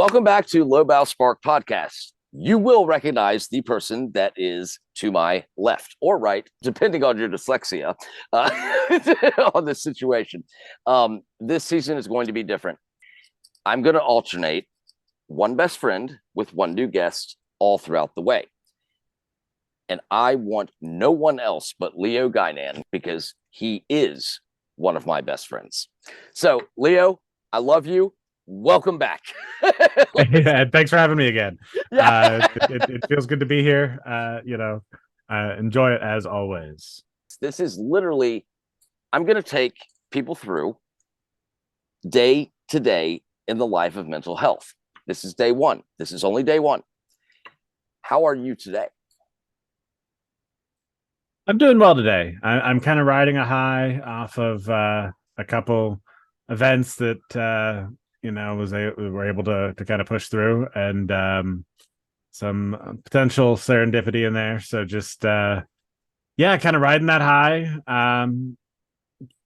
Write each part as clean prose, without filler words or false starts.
Welcome back to Low Bow Spark Podcast. You will recognize the person that is to my left or right, depending on your dyslexia, on this situation. This season is going to be different. I'm going to alternate one best friend with one new guest all throughout the way. And I want no one else but Leo Guynan because he is one of my best friends. So, Leo, I love you. Welcome back. Yeah, thanks for having me again. Yeah. It feels good to be here. Enjoy it as always. This is literally, I'm going to take people through day to day in the life of mental health. This is day one. This is only day one. How are you today? I'm doing well today. I'm kind of riding a high off of a couple events that we were able to kind of push through, and some potential serendipity in there. So just kind of riding that high.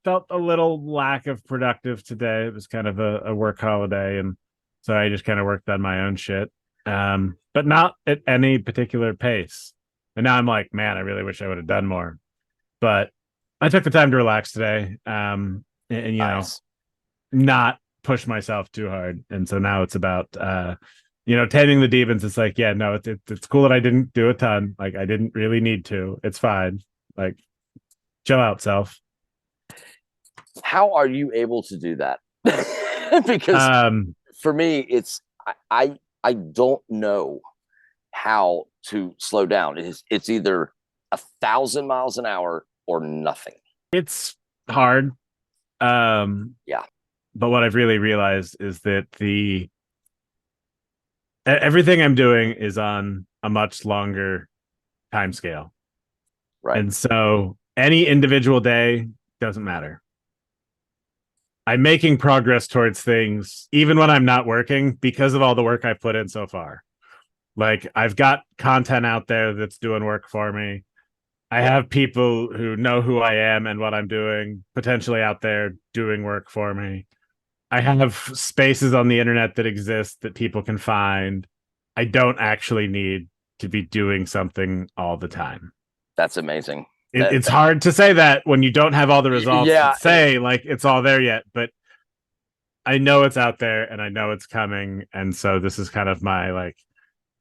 Felt a little lack of productive today. It was kind of a work holiday, and so I just kind of worked on my own shit, but not at any particular pace. And now I'm like, man, I really wish I would have done more. But I took the time to relax today, and Nice. not push myself too hard. And so now it's about taming the demons. It's like, yeah, no, it's cool that I didn't do a ton. Like, I didn't really need to. It's fine. Like, chill out, self. How are you able to do that? Because for me, I don't know how to slow down. It's either 1,000 miles an hour or nothing. It's hard. Yeah. But what I've really realized is that everything I'm doing is on a much longer time scale. Right. And so any individual day doesn't matter. I'm making progress towards things even when I'm not working because of all the work I've put in so far. Like, I've got content out there that's doing work for me. I have people who know who I am and what I'm doing potentially out there doing work for me. I have spaces on the internet that exist that people can find. I don't actually need to be doing something all the time. That's amazing. It's hard to say that when you don't have all the results. Yeah. Say like it's all there yet, but I know it's out there and I know it's coming. And so this is kind of my like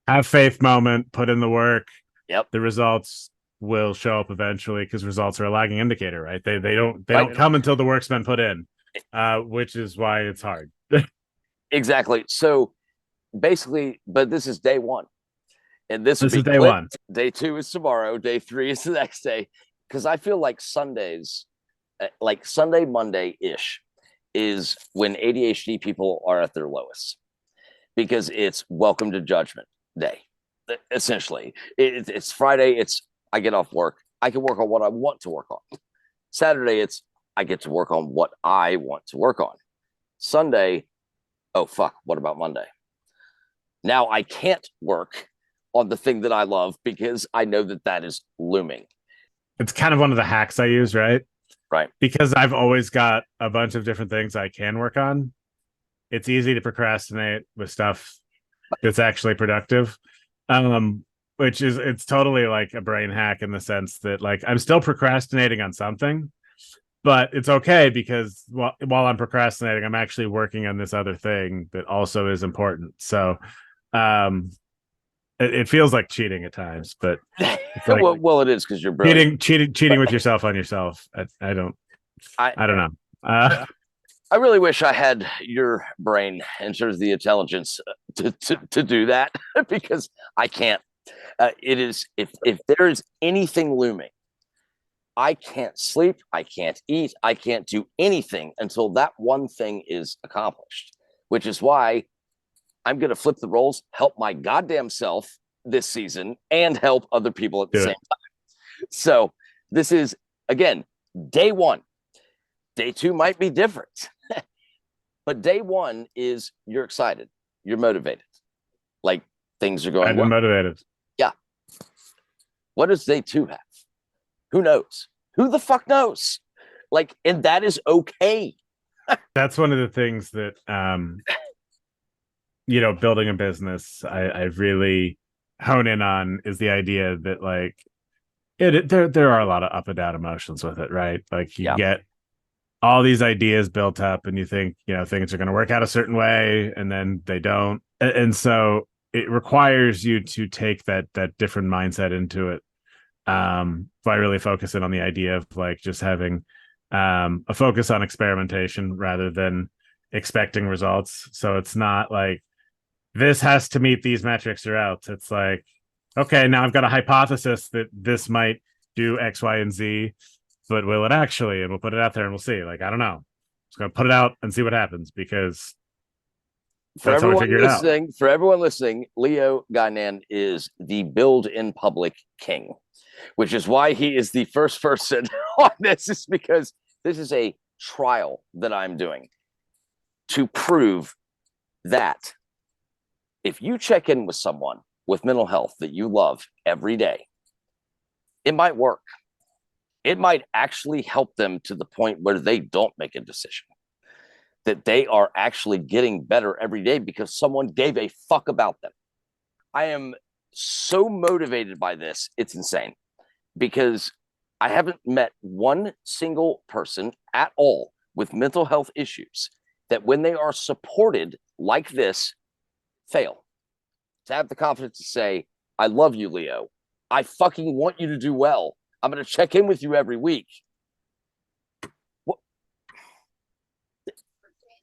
have faith moment, put in the work. Yep. The results will show up eventually because results are a lagging indicator, right? They don't come until the work's been put in, which is why it's hard. Exactly. So basically, but this is day one. And this is day one. Day two is tomorrow. Day three is the next day. Because I feel like Sundays, like Sunday, Monday-ish, is when ADHD people are at their lowest. Because it's welcome to judgment day. Essentially. It's Friday. I get off work. I can work on what I want to work on. Saturday, I get to work on what I want to work on. Sunday, oh, fuck, what about Monday? Now I can't work on the thing that I love because I know that is looming. It's kind of one of the hacks I use, right? Right. Because I've always got a bunch of different things I can work on. It's easy to procrastinate with stuff that's actually productive. Which is, it's totally like a brain hack in the sense that like I'm still procrastinating on something, but it's okay because while I'm procrastinating, I'm actually working on this other thing that also is important. So it feels like cheating at times, but it's like, well, it is because you're brilliant. cheating with yourself on yourself. I don't know. I really wish I had your brain in terms of the intelligence to do that because I can't. It is if there is anything looming, I can't sleep, I can't eat, I can't do anything until that one thing is accomplished, which is why I'm going to flip the roles, help my goddamn self this season and help other people at the same time. So this is, again, day one. Day two might be different, but day one is you're excited, you're motivated, like things are going well. I'm motivated. Yeah. What does day two have? Who knows? Who the fuck knows? Like, and that is okay. That's one of the things that building a business, I really hone in on is the idea that like there are a lot of up and down emotions with it, right? Like you Yeah. get all these ideas built up and you think, things are going to work out a certain way and then they don't. And so it requires you to take that different mindset into it, by really focusing on the idea of like just having a focus on experimentation rather than expecting results. So it's not like this has to meet these metrics or else. It's like, okay, now I've got a hypothesis that this might do X, Y, and Z, but will it actually? And we'll put it out there and we'll see. Like, I don't know. Just gonna put it out and see what happens because that's how we figure it out. For everyone listening, Leo Gainan is the build in public king, which is why he is the first person on this, is because this is a trial that I'm doing to prove that if you check in with someone with mental health that you love every day, it might work. It might actually help them to the point where they don't make a decision, that they are actually getting better every day because someone gave a fuck about them. I am so motivated by this. It's insane because I haven't met one single person at all with mental health issues that when they are supported like this, fail. To have the confidence to say, I love you, Leo. I fucking want you to do well. I'm going to check in with you every week. What?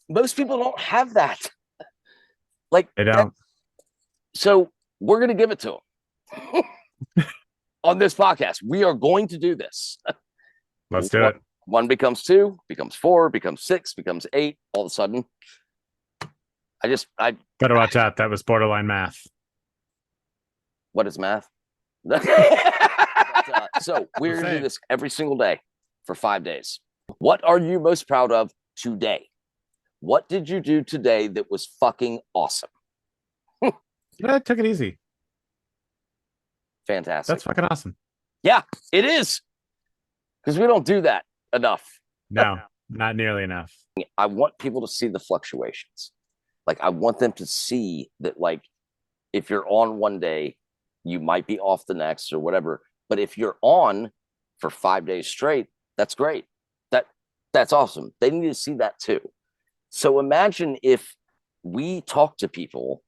Most people don't have that. Like, They don't. So we're going to give it to them on this podcast. We are going to do this. Let's do it. One becomes two, becomes four, becomes six, becomes eight. All of a sudden, I better watch out. That was borderline math. What is math? So we're going to do this every single day for 5 days. What are you most proud of today? What did you do today that was fucking awesome? Yeah, I took it easy. Fantastic. That's fucking awesome. Yeah, it is. Because we don't do that enough. No, not nearly enough. I want people to see the fluctuations. Like, I want them to see that, like, if you're on one day, you might be off the next or whatever. But if you're on for 5 days straight, that's great. That's awesome. They need to see that too. So imagine if we talk to people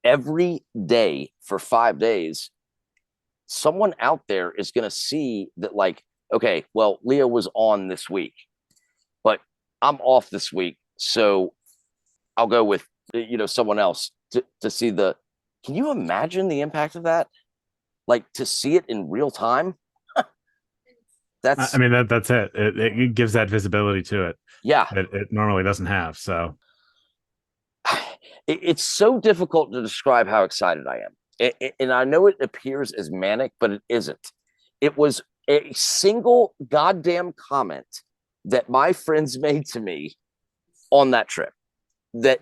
every day for 5 days, someone out there is going to see that, like, okay, well, Leo was on this week, but I'm off this week. So I'll go with, someone else to see the, can you imagine the impact of that? Like, to see it in real time? That's it. It gives that visibility to it. Yeah. It normally doesn't have. So it's so difficult to describe how excited I am. And I know it appears as manic, but it isn't. It was a single goddamn comment that my friends made to me on that trip that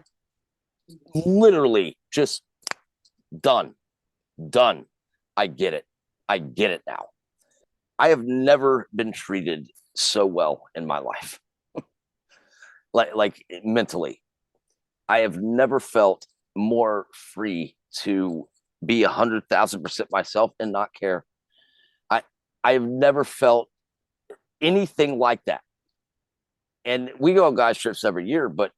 literally just done. I get it now. I have never been treated so well in my life. like mentally. I have never felt more free to be 100,000% myself and not care. I have never felt anything like that. And we go on guys trips every year, but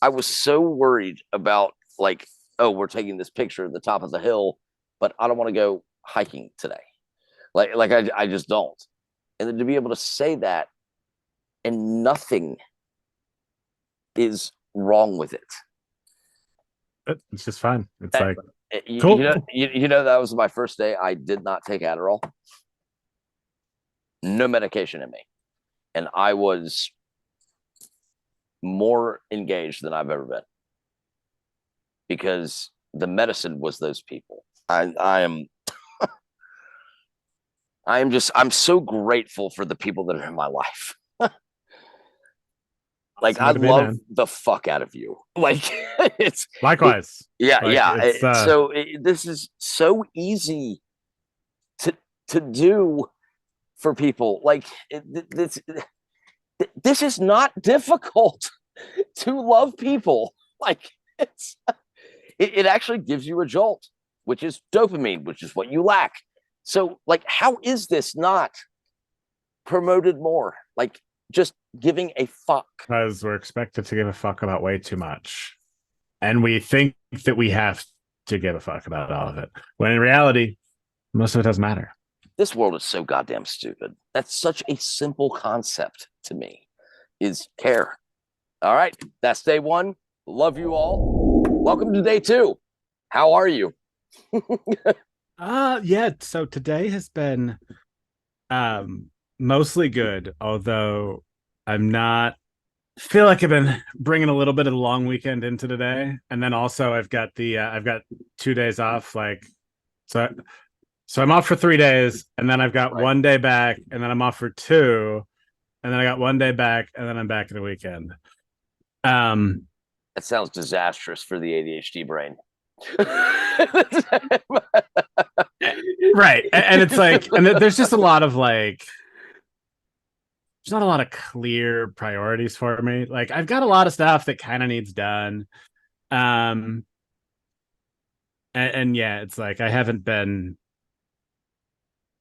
I was so worried about, like, oh, we're taking this picture at the top of the hill, but I don't want to go hiking today. I just don't. And then to be able to say that and nothing is wrong with it. It's just fine. It's like, cool. That was my first day. I did not take Adderall. No medication in me. And I was more engaged than I've ever been. Because the medicine was those people. I'm so grateful for the people that are in my life. Like, I love the fuck out of you. Like, it's likewise. This is so easy to do for people. Like, this is not difficult. to love people. Like it actually gives you a jolt, which is dopamine, which is what you lack. So, like, how is this not promoted more? Like, just giving a fuck. Because we're expected to give a fuck about way too much. And we think that we have to give a fuck about all of it. When in reality, most of it doesn't matter. This world is so goddamn stupid. That's such a simple concept to me, is care. All right, that's day one. Love you all. Welcome to day two. How are you? Yeah, so today has been mostly good, although I'm not feel like I've been bringing a little bit of the long weekend into today, and then also I've got 2 days off, like so I'm off for 3 days, and then I've got Right. 1 day back, and then I'm off for two, and then I got 1 day back, and then I'm back in the weekend. Um, That sounds disastrous for the ADHD brain. right, and it's like, and there's just a lot of like, there's not a lot of clear priorities for me. Like I've got a lot of stuff that kind of needs done. Um, and yeah, it's like I haven't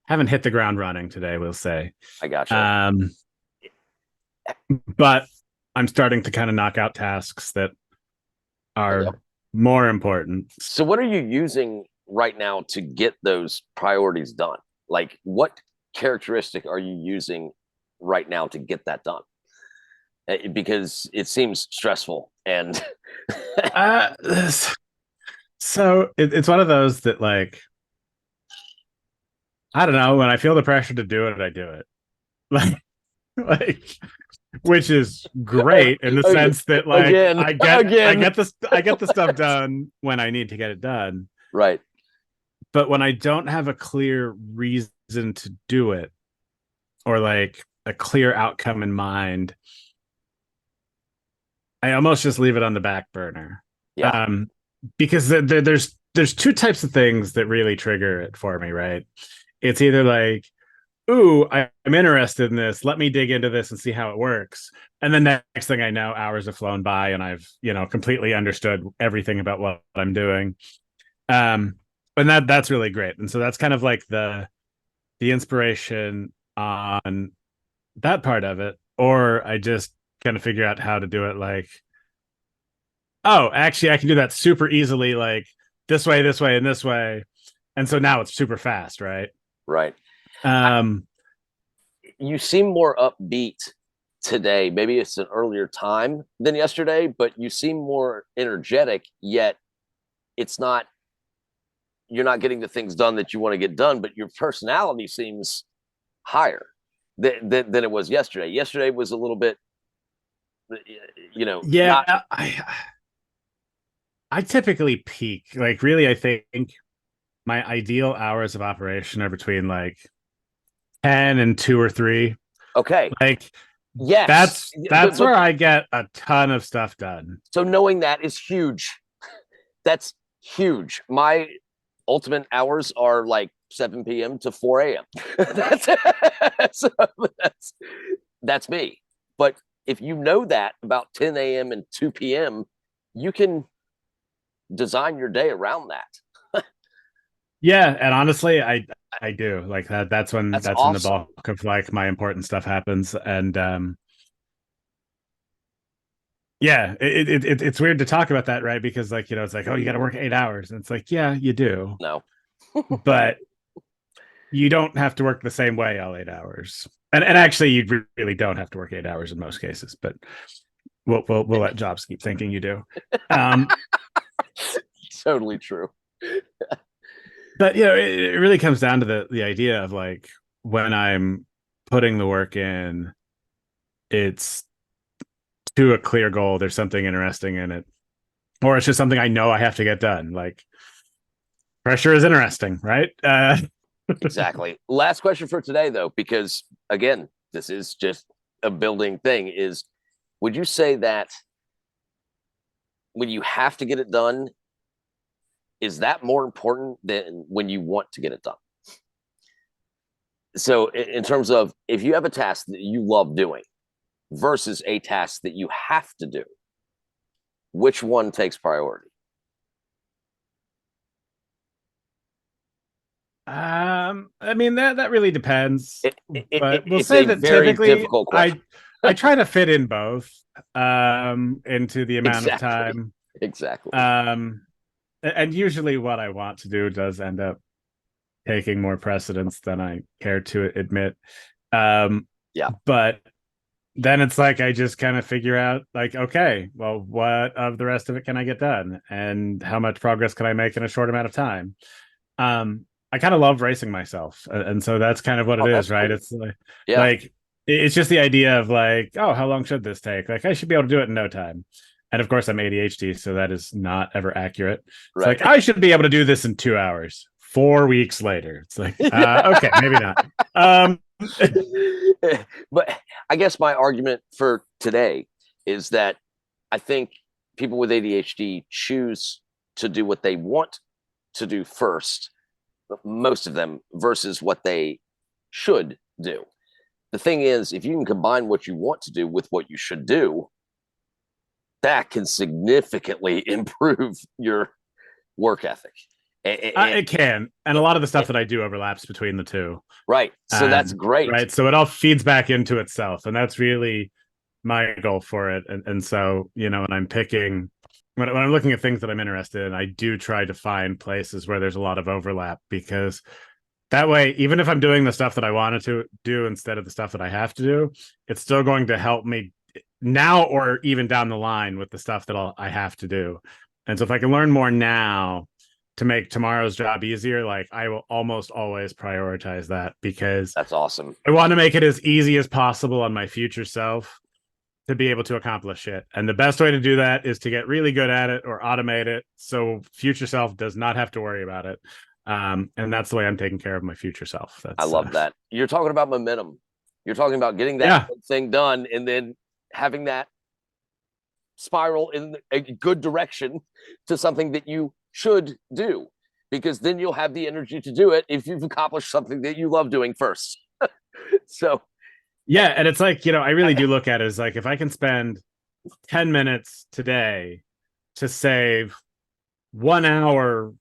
hit the ground running today, we'll say. I gotcha. But I'm starting to kind of knock out tasks that are more important. So, what are you using right now to get those priorities done? Like, what characteristic are you using right now to get that done? Because it seems stressful and uh, so it's one of those that, like, I don't know, when I feel the pressure to do it, I do it. Like which is great in the sense that, like, I get the stuff done when I need to get it done. Right. But when I don't have a clear reason to do it, or like a clear outcome in mind, I almost just leave it on the back burner. Yeah. Because there's two types of things that really trigger it for me, right? It's either like, ooh, I'm interested in this. Let me dig into this and see how it works. And then next thing I know, hours have flown by and I've, completely understood everything about what I'm doing. And that's really great. And so that's kind of like the inspiration on that part of it. Or I just kind of figure out how to do it, like, oh, actually I can do that super easily, like this way, and this way. And so now it's super fast, right? Right. You seem more upbeat today. Maybe it's an earlier time than yesterday, but you seem more energetic, yet it's not, you're not getting the things done that you want to get done, but your personality seems higher than it was yesterday. Yesterday was a little bit, yeah, not... I typically peak, like, really, I think my ideal hours of operation are between like 10 and 2 or 3. Okay. Like, yes, that's where I get a ton of stuff done. So knowing that is huge. That's huge. My ultimate hours are like 7 p.m. to 4 a.m. that's me. But if you know that about 10 a.m. and 2 p.m., you can design your day around that. Yeah, and honestly, I do like that. That's when That's awesome. When the bulk of like my important stuff happens, and yeah, it's weird to talk about that, right? Because, like, it's like, oh, you got to work 8 hours, and it's like, yeah, you do. No, but you don't have to work the same way all 8 hours, and actually, you really don't have to work 8 hours in most cases. But we'll let jobs keep thinking you do. Totally true. But it really comes down to the idea of, like, when I'm putting the work in, it's to a clear goal. There's something interesting in it, or it's just something I know I have to get done. Like, pressure is interesting, right? Exactly. Last question for today, though, because again, this is just a building thing. Is, would you say that when you have to get it done, is that more important than when you want to get it done? So in terms of, if you have a task that you love doing versus a task that you have to do, which one takes priority? I mean that really depends, but we'll It's say a that very typically difficult question. I try to fit in both into the amount of Exactly. time. Exactly. Um, and usually what I want to do does end up taking more precedence than I care to admit. Um, Yeah. but then it's like I just kind of figure out like, okay, well, what of the rest of it can I get done, and how much progress can I make in a short amount of time? I kind of love racing myself, and so that's kind of what it Oh, is, that's right? cool. It's like, Yeah. like it's just the idea of like, oh, how long should this take? Like, I should be able to do it in no time. And of course, I'm ADHD, so that is not ever accurate. It's Right. like I should be able to do this in 2 hours. 4 weeks later, it's like, okay, maybe not. Um, But I guess my argument for today is that I think people with ADHD choose to do what they want to do first, most of them, versus what they should do. The thing is, if you can combine what you want to do with what you should do, that can significantly improve your work ethic. it can, and a lot of the stuff that I do overlaps between the two. Right. So that's great. Right, so it all feeds back into itself, and that's really my goal for it. And so, you know, when I'm picking, when I'm looking at things that I'm interested in, I do try to find places where there's a lot of overlap, because that way, even if I'm doing the stuff that I wanted to do instead of the stuff that I have to do, it's still going to help me now or even down the line with the stuff that I have to do. And so if I can learn more now to make tomorrow's job easier, like I will almost always prioritize that, because That's awesome. I want to make it as easy as possible on my future self to be able to accomplish it. And the best way to do that is to get really good at it or automate it, so future self does not have to worry about it. And that's the way I'm taking care of my future self. I That's love that. You're talking about momentum. You're talking about getting that yeah, thing done and then having that spiral in a good direction to something that you should do, because then you'll have the energy to do it if you've accomplished something that you love doing first. So, yeah. And it's like, you know, I really do look at it as like, if I can spend 10 minutes today to save 1 hour,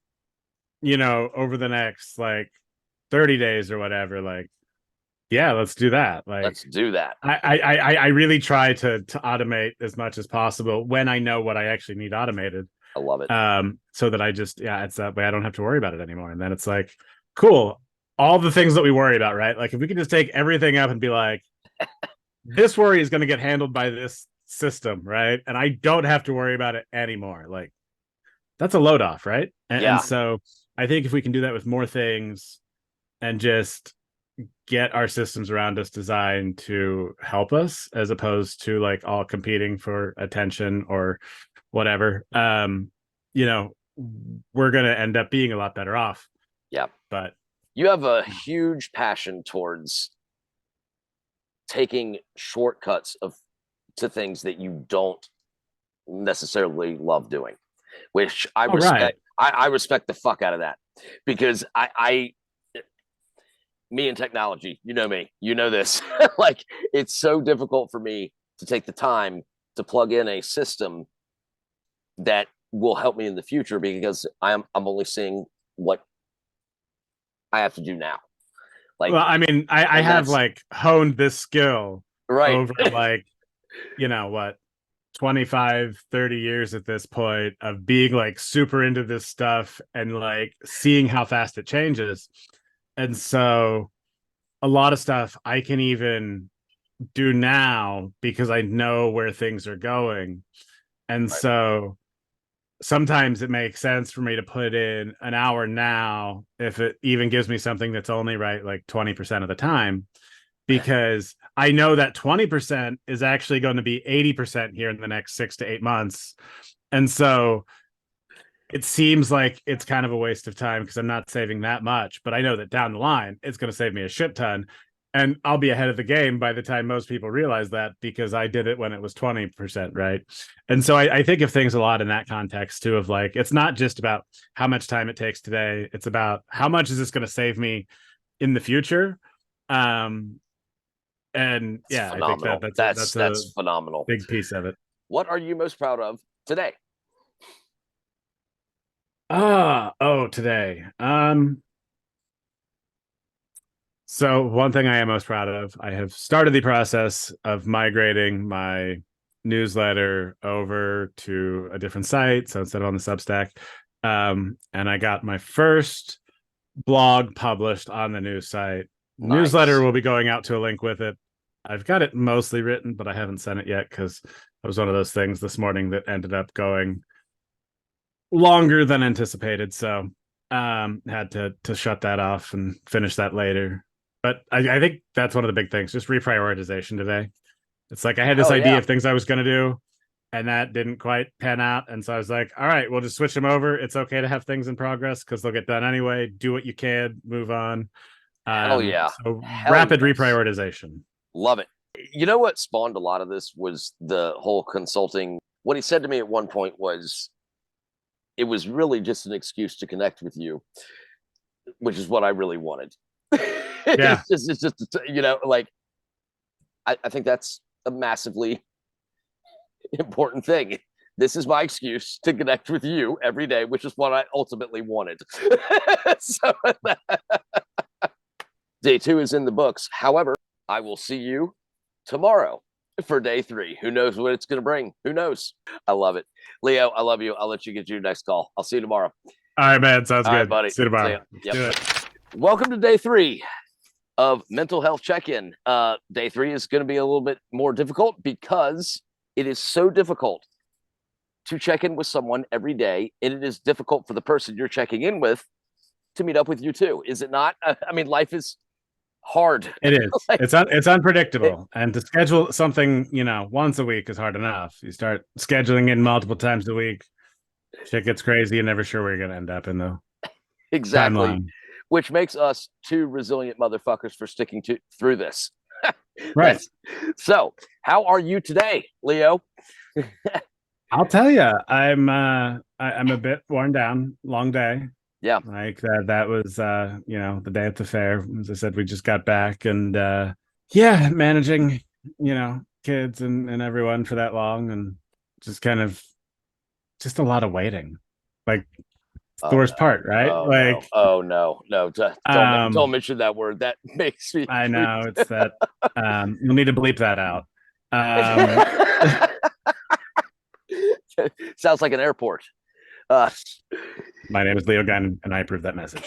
you know, over the next like 30 days or whatever, like, yeah, let's do that. Like, let's do that. I really try to automate as much as possible when I know what I actually need automated. I love it. So that I just, yeah, it's that way I don't have to worry about it anymore. And then it's like, cool, all the things that we worry about, right? Like if we can just take everything up and be like, this worry is going to get handled by this system, right? And I don't have to worry about it anymore. Like that's a load off, right? And Yeah. so I think if we can do that with more things and just get our systems around us designed to help us, as opposed to like all competing for attention or whatever, you know, we're going to end up being a lot better off. Yeah. But you have a huge passion towards taking shortcuts of to things that you don't necessarily love doing, which I respect. right. I respect the fuck out of that, because me and technology, you know me, you know this. Like it's so difficult for me to take the time to plug in a system that will help me in the future, because I'm only seeing what I have to do now. Like, Well, I mean, I have like honed this skill right. over like, you know, what, 25, 30 years at this point of being like super into this stuff and like seeing how fast it changes. And so a lot of stuff I can even do now because I know where things are going. And Right. so sometimes it makes sense for me to put in an hour now if it even gives me something that's only right like 20% of the time, because I know that 20% is actually going to be 80% here in the next 6 to 8 months. And so it seems like it's kind of a waste of time because I'm not saving that much, but I know that down the line it's going to save me a shit ton. And I'll be ahead of the game by the time most people realize that, because I did it when it was 20%, right? And so I think of things a lot in that context too, of like, it's not just about how much time it takes today. It's about how much is this going to save me in the future? And And It's yeah, I think that phenomenal. that's a That's phenomenal. big piece of it. What are you most proud of today? Today. So one thing I am most proud of, I have started the process of migrating my newsletter over to a different site. So instead of on the Substack, and I got my first blog published on the news site. Newsletter Nice. will be going out to a link with it. I've got it mostly written, but I haven't sent it yet because it was one of those things this morning that ended up going longer than anticipated. So had to shut that off and finish that later. But I think that's one of the big things, just reprioritization today. It's like I had this Hell idea yeah. of things I was going to do, and that didn't quite pan out. And so I was like, all right, we'll just switch them over. It's okay to have things in progress because they'll get done anyway. Do what you can, move on. Hell yeah. So Hell rapid yes. reprioritization. Love it. You know what spawned a lot of this was the whole consulting. What he said to me at one point was it was really just an excuse to connect with you, which is what I really wanted. Yeah, It's just, like I think that's a massively important thing. This is my excuse to connect with you every day, which is what I ultimately wanted. So day 2 is in the books. However, I will see you tomorrow for day 3. Who knows what it's going to bring? Who knows? I love it. Leo, I love you. I'll let you get your next call. I'll see you tomorrow. all right, man. Sounds All right, good. buddy. See you See tomorrow. ya. Let's Yep. do it. Welcome to day 3 of mental health check-in. Day 3 is going to be a little bit more difficult because it is so difficult to check in with someone every day, and it is difficult for the person you're checking in with to meet up with you too. Is it not? I mean, life is hard. It is. Like, It's unpredictable, and to schedule something once a week is hard enough. You start scheduling in multiple times a week, shit gets crazy. You're never sure where you're gonna end up in the exactly. timeline. Which makes us 2 resilient motherfuckers for sticking through this. Right. That's so. How are you today, Leo? I'll tell you, I'm a bit worn down. Long day. Yeah, Like that was the day at the fair. As I said, we just got back, and yeah, managing kids and everyone for that long, and just kind of just a lot of waiting. Like it's the oh worst no. part, right? Oh no. Like Oh no. No. Don't um mention that word. That makes me I creep. know it's that you'll need to bleep that out. Um Sounds like an airport. Uh, my name is Leo Gunn, and I approve that message.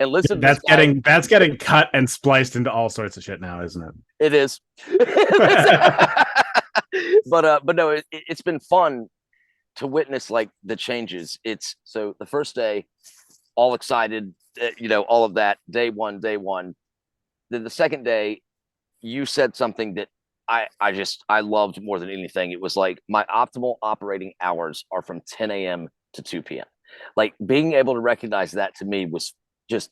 and listen to this That's guy. getting cut and spliced into all sorts of shit now, isn't It is. it? But no, it's been fun to witness like the changes. It's so the first day, all excited, all of that. Day one. Then the second day, you said something that I loved more than anything. It was like my optimal operating hours are from 10 a.m. to 2 p.m. Like being able to recognize that to me was just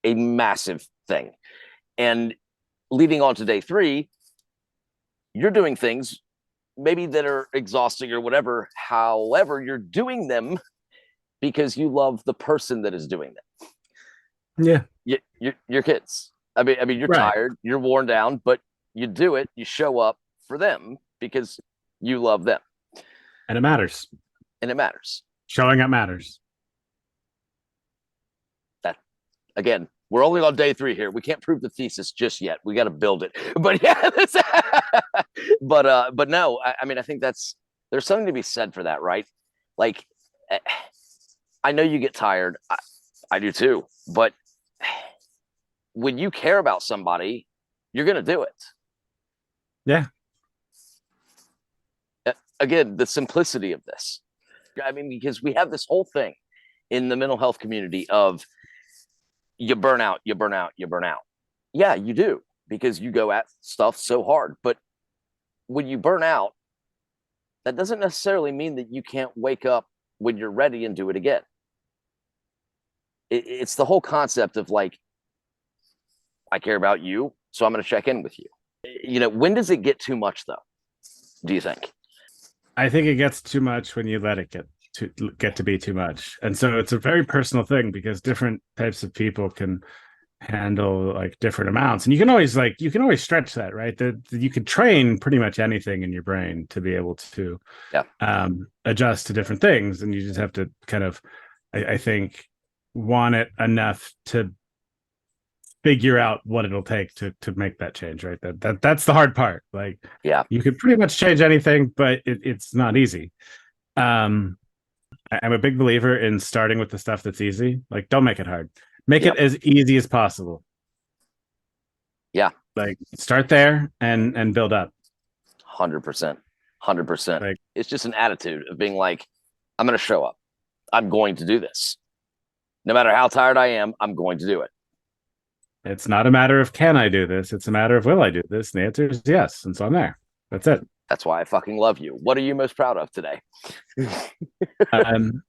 a massive thing. And leading on to day 3, you're doing things maybe that are exhausting or whatever. However, you're doing them because you love the person that is doing them. Yeah, Your kids. I mean, you're right. tired, you're worn down, but you do it. You show up for them because you love them, And it matters. and it matters. Showing up matters. That again, we're only on day 3 here. We can't prove the thesis just yet. We got to build it. But yeah, but no, I mean, I think there's something to be said for that, right? Like, I know you get tired. I do too. But when you care about somebody, you're gonna do it. Yeah. Again, the simplicity of this. I mean, because we have this whole thing in the mental health community of you burn out, you burn out, you burn out. Yeah, you do because you go at stuff so hard. But when you burn out, that doesn't necessarily mean that you can't wake up when you're ready and do it again. It's the whole concept of like, I care about you, so I'm going to check in with you. When does it get too much, though? Do you think? I think it gets too much when you let it get to be too much. And so it's a very personal thing because different types of people can handle like different amounts, and you can always stretch that, right? That you could train pretty much anything in your brain to be able to Yeah. adjust to different things, and you just have to kind of I think want it enough to figure out what it'll take to make that change, right? That's the hard part. Like, Yeah. you could pretty much change anything, but it's not easy. I'm a big believer in starting with the stuff that's easy. Like, don't make it hard. Make Yeah. it as easy as possible. Yeah. Like, start there and build up. 100%. 100%. Like, It's just an attitude of being like, I'm going to show up. I'm going to do this. No matter how tired I am, I'm going to do it. it's not a matter of can I do this? It's a matter of will I do this? And the answer is yes. And so I'm there. That's it. That's why I fucking love you. What are you most proud of today? um,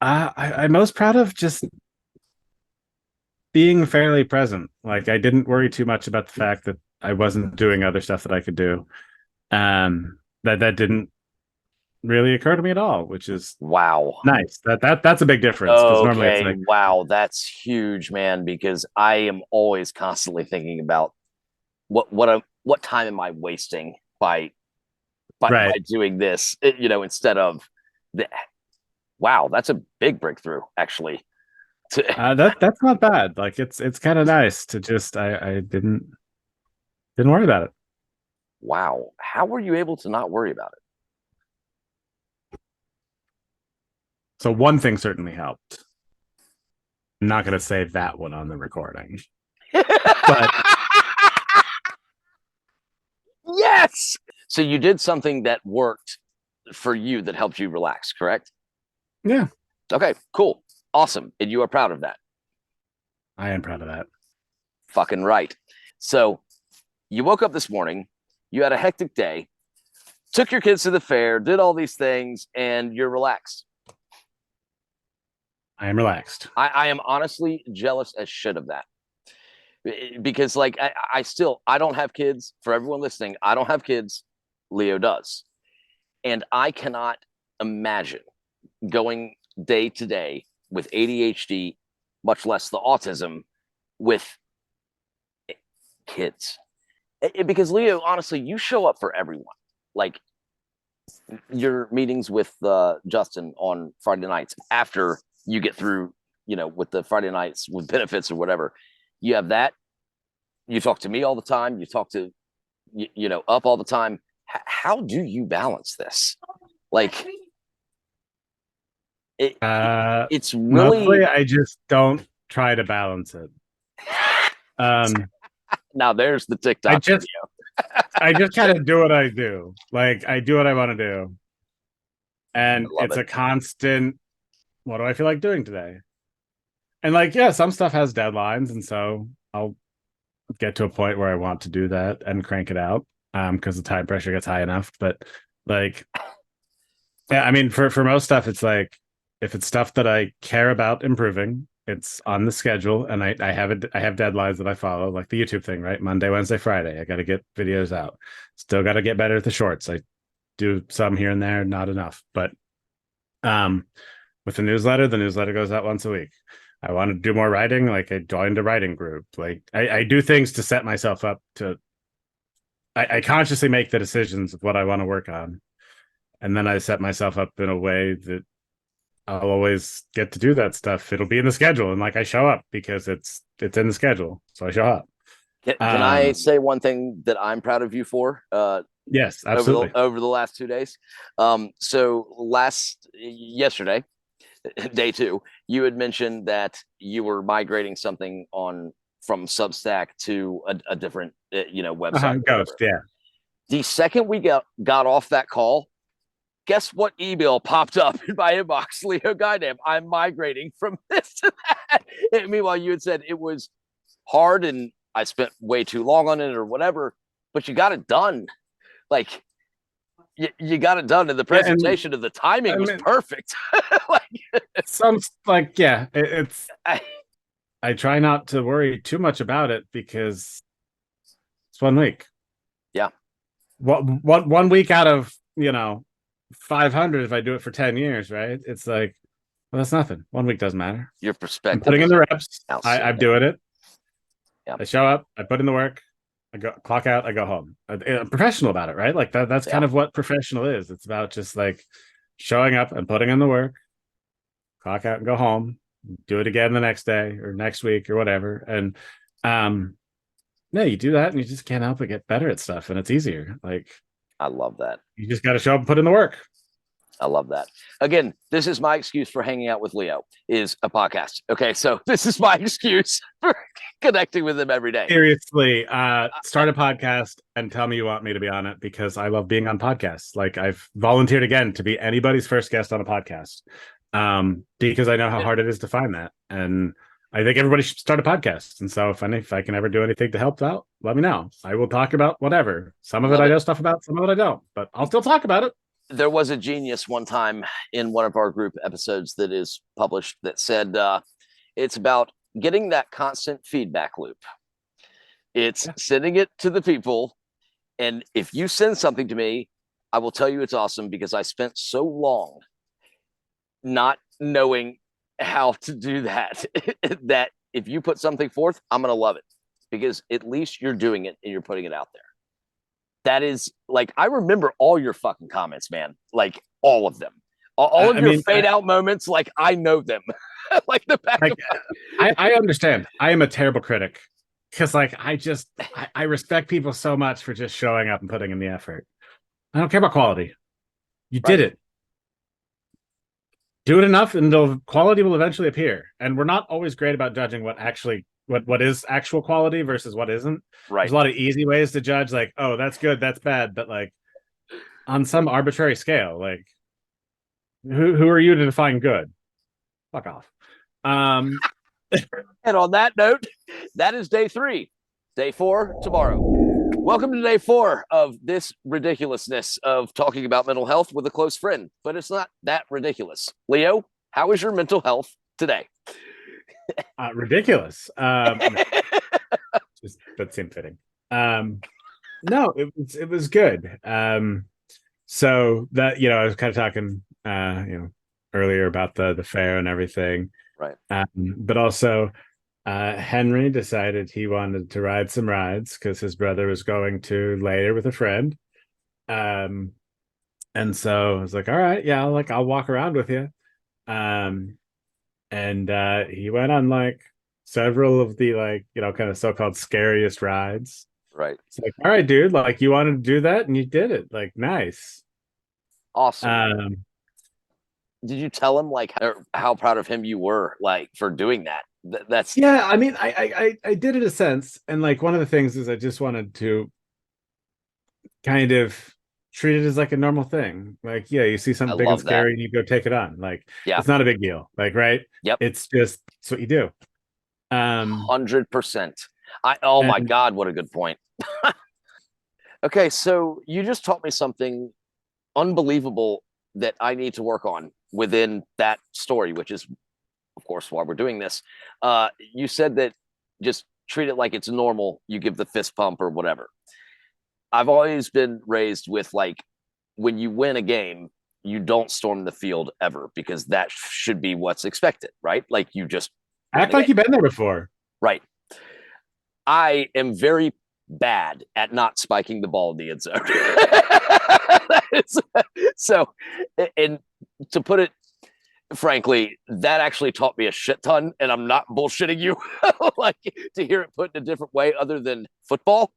I'm most proud of just being fairly present. Like, I didn't worry too much about the fact that I wasn't doing other stuff that I could do. That didn't really occur to me at all, which is Wow. nice. That's a big difference, because normally it's Okay. like, Wow. That's huge, man, because I am always constantly thinking about what time am I wasting by right. doing this, instead of the, wow, that's a big breakthrough, actually. That's not bad. Like, it's kind of nice to just I didn't worry about it. Wow. How were you able to not worry about So one thing certainly helped. I'm not going to say that one on the recording, it? but Yes. So you did something that worked for you that helped you relax, correct? yeah, Okay, cool. Awesome. And you are proud of that. I am proud of that. Fucking right. So you woke up this morning, you had a hectic day, took your kids to the fair, did all these things, and you're relaxed. I am relaxed. I am honestly jealous as shit of that. Because like I don't have kids. For everyone listening, I don't have kids. Leo does. And I cannot imagine going day to day with ADHD, much less the autism, with kids. Because Leo, honestly, you show up for everyone. Like your meetings with Justin on Friday nights after you get through, with the Friday nights with benefits or whatever. You have that. You talk to me all the time. You talk to, up all the time. How do you balance this? Like, it, it's Mostly really. I just don't try to balance it. Now there's the TikTok I just kind of do what I do. Like, I do what I want to do, and it's it. a constant. What do I feel like doing today? And like, yeah, some stuff has deadlines, and so I'll get to a point where I want to do that and crank it out, because the time pressure gets high enough. But like, yeah, I mean, for most stuff, it's like, if it's stuff that I care about improving, it's on the schedule, and I have deadlines that I follow, like the YouTube thing, right? Monday, Wednesday, Friday. I got to get videos out. Still got to get better at the shorts. I do some here and there, not enough. But with the newsletter goes out once a week. I want to do more writing. Like, I joined a writing group. Like, I do things to set myself up to. I consciously make the decisions of what I want to work on, and then I set myself up in a way that I'll always get to do that stuff. It'll be in the schedule, and like, I show up because it's in the schedule, so I show up. Can I say one thing that I'm proud of you for? Yes, absolutely. Over the last 2 days. So yesterday, day two, you had mentioned that you were migrating something from Substack to a different, website. Ghost, yeah. The second we got off that call, guess what email popped up in my inbox? Leo Guydam, I'm migrating from this to that. And meanwhile, you had said it was hard and I spent way too long on it or whatever, but you got it done. Like, you got it done, and the presentation of the timing was perfect. I try not to worry too much about it because it's 1 week. Yeah. What 1 week out of 500 if I do it for 10 years, right? It's like, well, that's nothing. 1 week doesn't matter. Your perspective. I'm putting in the reps. I'm doing it. Yeah. I show up, I put in the work, I go clock out, I go home. I'm professional about it, right? Like that's Yeah. kind of what professional is. It's about just like showing up and putting in the work, clock out and go home, do it again the next day or next week or whatever. And um no, you do that and you just can't help but get better at stuff and it's easier. Like I love that. you just got to show up and put in the work. I love that. Again, this is my excuse for hanging out with Leo is a podcast. Okay, so this is my excuse for connecting with him every day. Seriously, start a podcast and tell me you want me to be on it because I love being on podcasts. Like I've volunteered again to be anybody's first guest on a podcast because I know how hard it is to find that. And I think everybody should start a podcast. And so if I can ever do anything to help out, let me know. I will talk about whatever. Some of it I know stuff about, some of it I don't, but I'll still talk about it. There was a genius one time in one of our group episodes that is published that said it's about getting that constant feedback loop. It's sending it to the people. And if you send something to me, I will tell you it's awesome because I spent so long not knowing how to do that, that if you put something forth, I'm going to love it because at least you're doing it and you're putting it out there. That is like, I remember all your fucking comments, man. Like all of them, all of your fade out moments. Like I know them like the back of I understand. I am a terrible critic because like, I respect people so much for just showing up and putting in the effort. I don't care about quality. You did it. Do it enough and the quality will eventually appear. And we're not always great about judging what is actual quality versus what isn't. Right. There's a lot of easy ways to judge, like, oh, that's good, that's bad, but like on some arbitrary scale, like who are you to define good? Fuck off. And on that note, that is day 3. Day 4 tomorrow. Welcome to day 4 of this ridiculousness of talking about mental health with a close friend, but it's not that ridiculous. Leo, how is your mental health today? Ridiculous. Just that seemed fitting. No, it was good. So that I was kind of talking earlier about the fair and everything. Right. But also Henry decided he wanted to ride some rides because his brother was going to later with a friend. And so I was like, all right, yeah, I'll walk around with you. And he went on like several of the kind of so-called scariest rides. Right. It's like, all right, dude, like you wanted to do that and you did it. Like, nice. Awesome. Did you tell him like how proud of him you were like for doing that? That's I mean, I did in a sense, and like one of the things is I just wanted to kind of treat it as like a normal thing. Like, yeah, you see something big and scary and you go take it on. Like, it's not a big deal. Like, right? Yep. It's what you do. 100%. My God, what a good point. Okay, so you just taught me something unbelievable that I need to work on within that story, which is, of course, why we're doing this. You said that just treat it like it's normal. You give the fist pump or whatever. I've always been raised with like, when you win a game, you don't storm the field ever because that should be what's expected, right? Like you just act like you've been there before. Right. I am very bad at not spiking the ball in the end zone. So, and to put it frankly, that actually taught me a shit ton, and I'm not bullshitting you. Like to hear it put in a different way other than football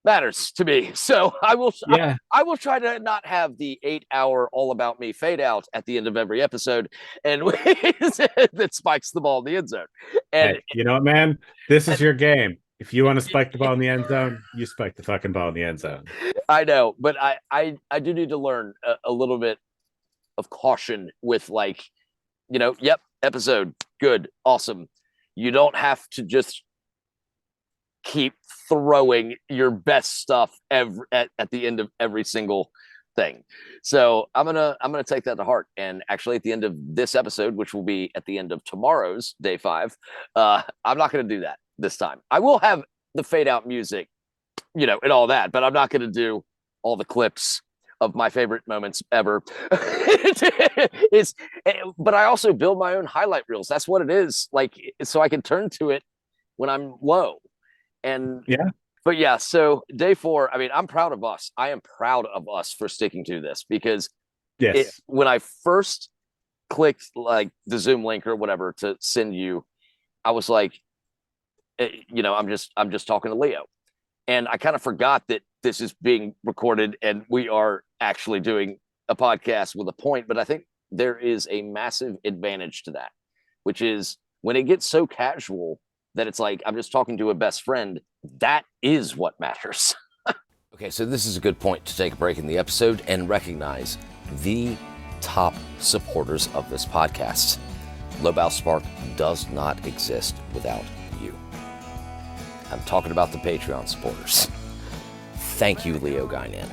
matters to me. So I will try to not have the 8-hour all about me fade out at the end of every episode and that spikes the ball in the end zone. And hey, you know what, man? This is your game. If you want to spike the ball in the end zone, you spike the fucking ball in the end zone. I know, but I do need to learn a little bit of caution with like, yep, episode, good, awesome. You don't have to just keep throwing your best stuff at the end of every single thing. So I'm gonna take that to heart. And actually, at the end of this episode, which will be at the end of tomorrow's day 5, I'm not gonna do that this time. I will have the fade out music, and all that, but I'm not gonna do all the clips of my favorite moments ever. But I also build my own highlight reels. That's what it is. Like, so I can turn to it when I'm low. And Yeah. but yeah, so day 4, I mean, I'm proud of us. I am proud of us for sticking to this because Yes. when I first clicked like the Zoom link or whatever to send you, I was like, I'm just talking to Leo. And I kind of forgot that this is being recorded and we are actually doing a podcast with a point. But I think there is a massive advantage to that, which is when it gets so casual that it's like I'm just talking to a best friend, that is what matters. Okay, so this is a good point to take a break in the episode and recognize the top supporters of this podcast. Low Bow Spark does not exist without you. I'm talking about the Patreon supporters. Thank you, Leo Guinan.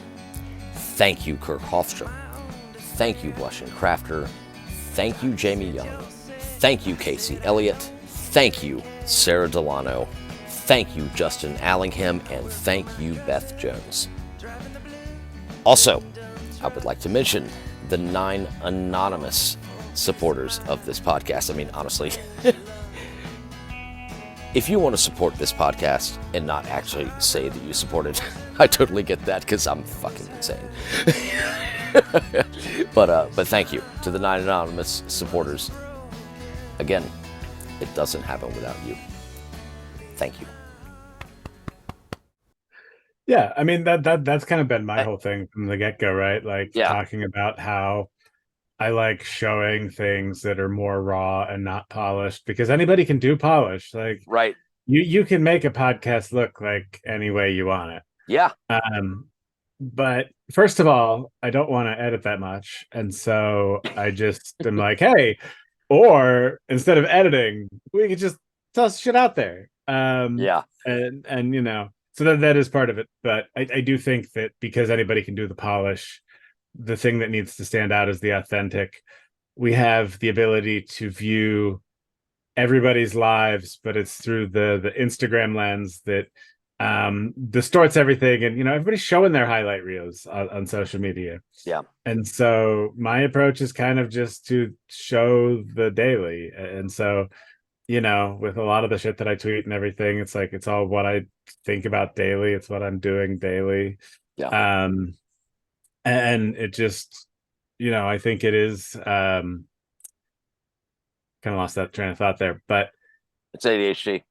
Thank you, Kirk Hofstrom. Thank you, Blushing Crafter. Thank you, Jamie Young. Thank you, Casey Elliott. Thank you, Sarah Delano. Thank you, Justin Allingham. And thank you, Beth Jones. Also, I would like to mention the 9 anonymous supporters of this podcast. I mean, honestly, if you want to support this podcast and not actually say that you support it, I totally get that because I'm fucking insane. But thank you to the 9 anonymous supporters. Again, it doesn't happen without you. Thank you. Yeah, I mean that's kind of been my whole thing from the get-go, right? Like talking about how I like showing things that are more raw and not polished because anybody can do polish. Like right. You can make a podcast look like any way you want it. Yeah. But first of all, I don't want to edit that much. And so I just am like, hey, or instead of editing, we could just toss shit out there. Yeah. And so that is part of it. But I do think that because anybody can do the polish, the thing that needs to stand out is the authentic. We have the ability to view everybody's lives, but it's through the Instagram lens that distorts everything. And everybody's showing their highlight reels on social media. Yeah. And so my approach is kind of just to show the daily. And so with a lot of the shit that I tweet and everything, it's like it's all what I think about daily. It's what I'm doing daily. Yeah. And it just I think it is kind of lost that train of thought there, but it's ADHD.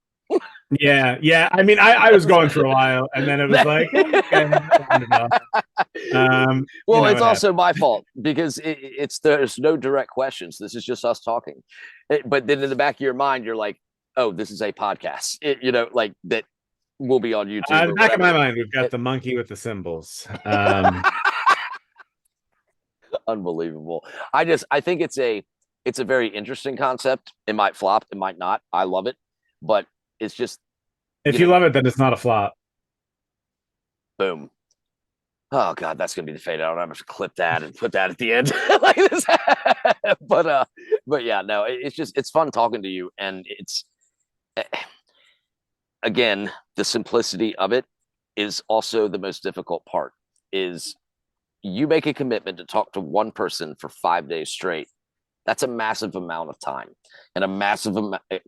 Yeah. I mean, I was going for a while, and then it was like, okay, well, it's also my fault because there's no direct questions. This is just us talking. But then in the back of your mind, you're like, oh, this is a podcast. Like that will be on YouTube. In the back of my mind, we've got the monkey with the symbols. Unbelievable. I think it's a very interesting concept. It might flop, it might not. I love it, but it's just if you love it, then it's not a flop. Boom. Oh God, that's gonna be the fade out. I'm gonna have to clip that and put that at the end like this. But yeah, no, it's fun talking to you, and it's again the simplicity of it is also the most difficult part. Is you make a commitment to talk to one person for 5 days straight. That's a massive amount of time and a massive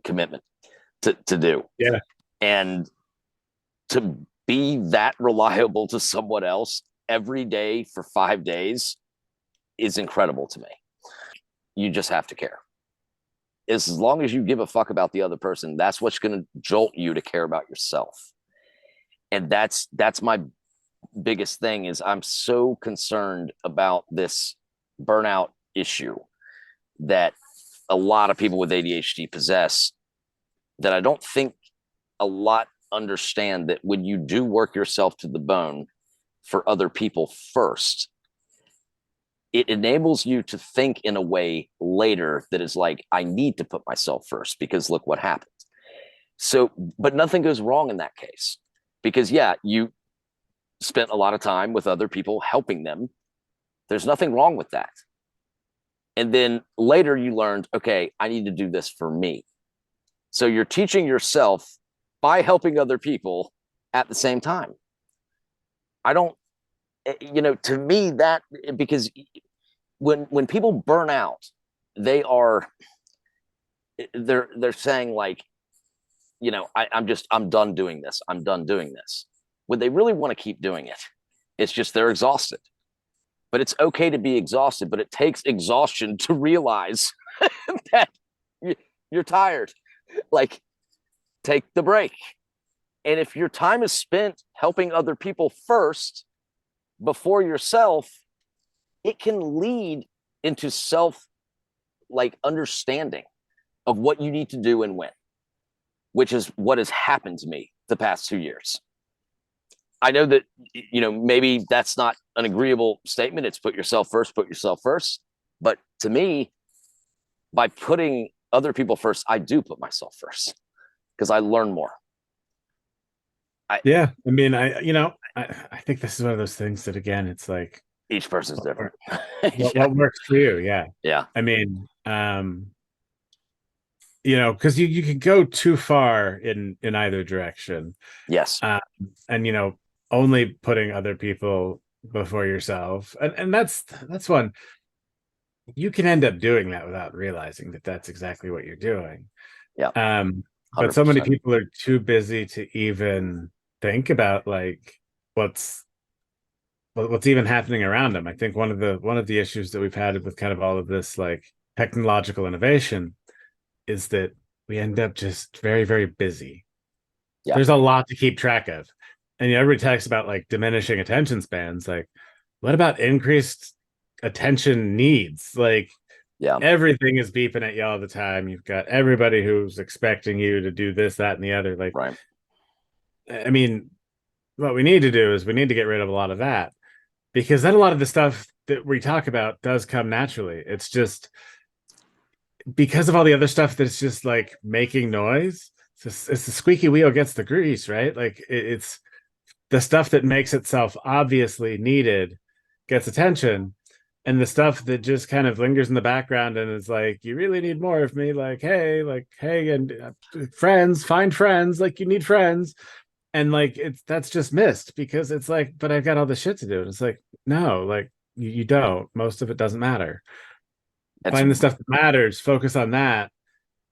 commitment to do. Yeah. And to be that reliable to someone else every day for 5 days is incredible to me. You just have to care. As long as you give a fuck about the other person, that's what's going to jolt you to care about yourself. And that's my biggest thing is I'm so concerned about this burnout issue that a lot of people with ADHD possess, that I don't think a lot understand that when you do work yourself to the bone for other people first, it enables you to think in a way later that is like, I need to put myself first because look what happened. So, but nothing goes wrong in that case because you spent a lot of time with other people helping them. There's nothing wrong with that. And then later you learned, okay, I need to do this for me. So you're teaching yourself by helping other people at the same time. I don't, to me that, because when people burn out, they're saying like, I'm done doing this. I'm done doing this. Would they really want to keep doing it? It's just they're exhausted. But it's okay to be exhausted, but it takes exhaustion to realize that you're tired. Like, take the break. And if your time is spent helping other people first before yourself, it can lead into self like understanding of what you need to do and when, which is what has happened to me the past 2 years. I know that, maybe that's not an agreeable statement. It's put yourself first, put yourself first. But to me, by putting other people first, I do put myself first because I learn more. Yeah. I mean, I think this is one of those things that, again, it's like Each person's different. what works for you. Yeah. Yeah. I mean, because you can go too far in either direction. Yes. And only putting other people before yourself, and that's one. You can end up doing that without realizing that that's exactly what you're doing. Yeah. But so many people are too busy to even think about like what's even happening around them. I think one of the issues that we've had with kind of all of this like technological innovation is that we end up just very, very busy. Yeah. There's a lot to keep track of. And everybody talks about like diminishing attention spans. Like, what about increased attention needs? Like, yeah, everything is beeping at you all the time. You've got everybody who's expecting you to do this, that, and the other. Like, right. I mean, what we need to do is we need to get rid of a lot of that, because then a lot of the stuff that we talk about does come naturally. It's just because of all the other stuff that's just like making noise. It's the squeaky wheel gets the grease, right? Like it's the stuff that makes itself obviously needed gets attention, and the stuff that just kind of lingers in the background and is like, you really need more of me, like hey, and friends, find friends, like you need friends. And like that's just missed because it's like, but I've got all the shit to do. And it's like, no, like you don't. Most of it doesn't matter. Find the stuff that matters, focus on that,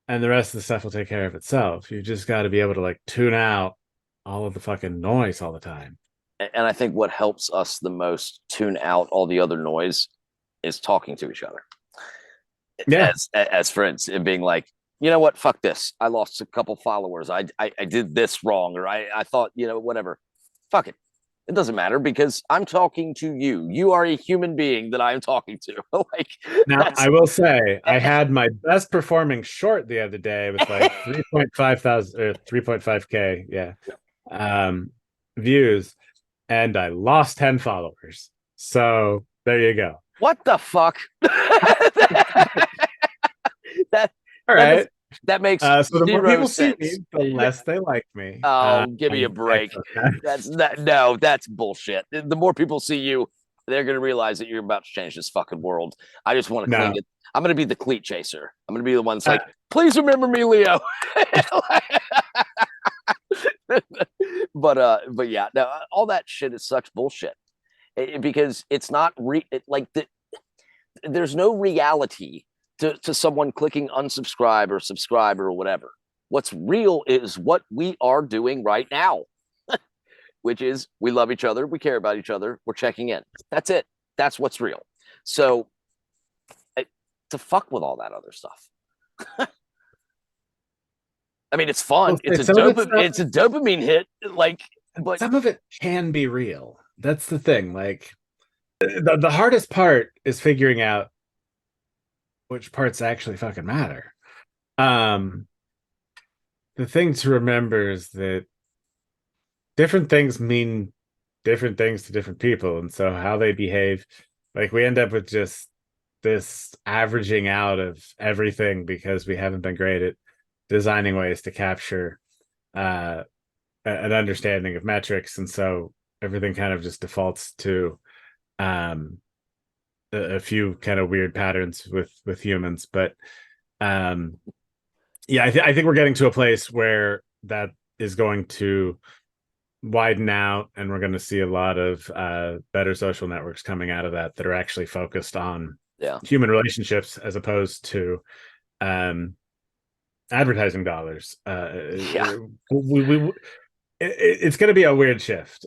and the rest of the stuff will take care of itself. You just got to be able to like tune out all of the fucking noise all the time. And I think what helps us the most tune out all the other noise is talking to each other. Yeah. As friends, and being like, you know what, fuck this. I lost a couple followers. I did this wrong, or I thought, whatever. Fuck it. It doesn't matter because I'm talking to you. You are a human being that I am talking to. Like, now, I will say I had my best performing short the other day with like 3.5K, views, and I lost 10 followers. So there you go. What the fuck? that all right. That makes so the more people sense. see me, the less they like me. Oh, give me a break. That's bullshit. The more people see you, they're gonna realize that you're about to change this fucking world. I just want to clean it. I'm gonna be the cleat chaser. I'm gonna be the one that's like, please remember me, Leo. But yeah, no, all that shit is such bullshit because it's not there's no reality to someone clicking unsubscribe or subscribe or whatever. What's real is what we are doing right now, which is we love each other, we care about each other, we're checking in. That's it. That's what's real. So to fuck with all that other stuff. I mean, it's fun. It's a dopamine hit. Like, but some of it can be real. That's the thing. Like, the hardest part is figuring out which parts actually fucking matter. The thing to remember is that different things mean different things to different people, and so how they behave, like we end up with just this averaging out of everything because we haven't been great at designing ways to capture an understanding of metrics, and so everything kind of just defaults to a few kind of weird patterns with humans. But yeah, I think we're getting to a place where that is going to widen out, and we're going to see a lot of better social networks coming out of that are actually focused on human relationships as opposed to advertising dollars. Yeah, It's going to be a weird shift.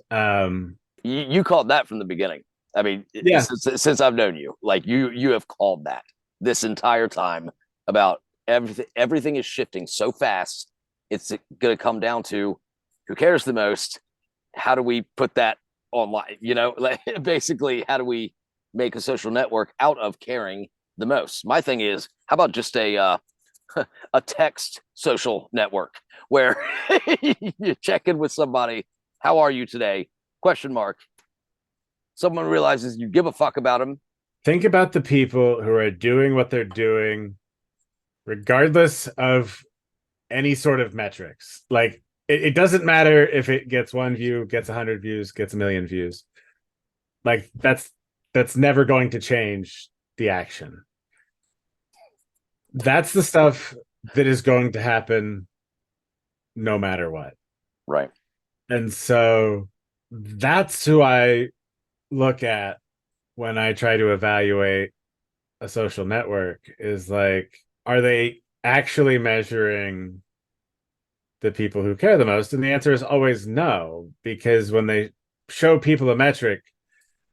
you called that from the beginning. I mean, Yeah, since I've known you, like you have called that this entire time about everything. Everything is shifting so fast. It's going to come down to who cares the most. How do we put that online? Like basically, how do we make a social network out of caring the most? My thing is, how about just a text social network where you check in with somebody. How are you today? Question mark. Someone realizes you give a fuck about them. think about the people who are doing what they're doing, regardless of any sort of metrics. Like it doesn't matter if it gets 1 view, gets 100 views, gets a million views. Like that's never going to change the action. That's the stuff that is going to happen no matter what. Right. And so that's who I look at when I try to evaluate a social network is like, are they actually measuring the people who care the most? And the answer is always no, because when they show people a metric,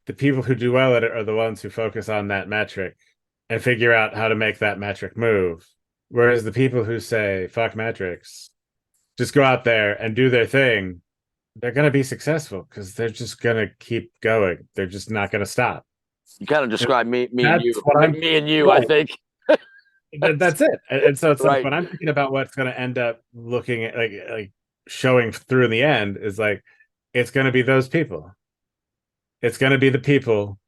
the people who do well at it are the ones who focus on that metric and figure out how to make that metric move. Whereas the people who say, fuck metrics, just go out there and do their thing, they're going to be successful because they're just going to keep going. They're just not going to stop. You kind of describe me and That's you. what I'm Me and you, I right. think. That's it. And so it's like Right. when I'm thinking about what's going to end up looking at like showing through in the end is like it's going to be those people. It's going to be the people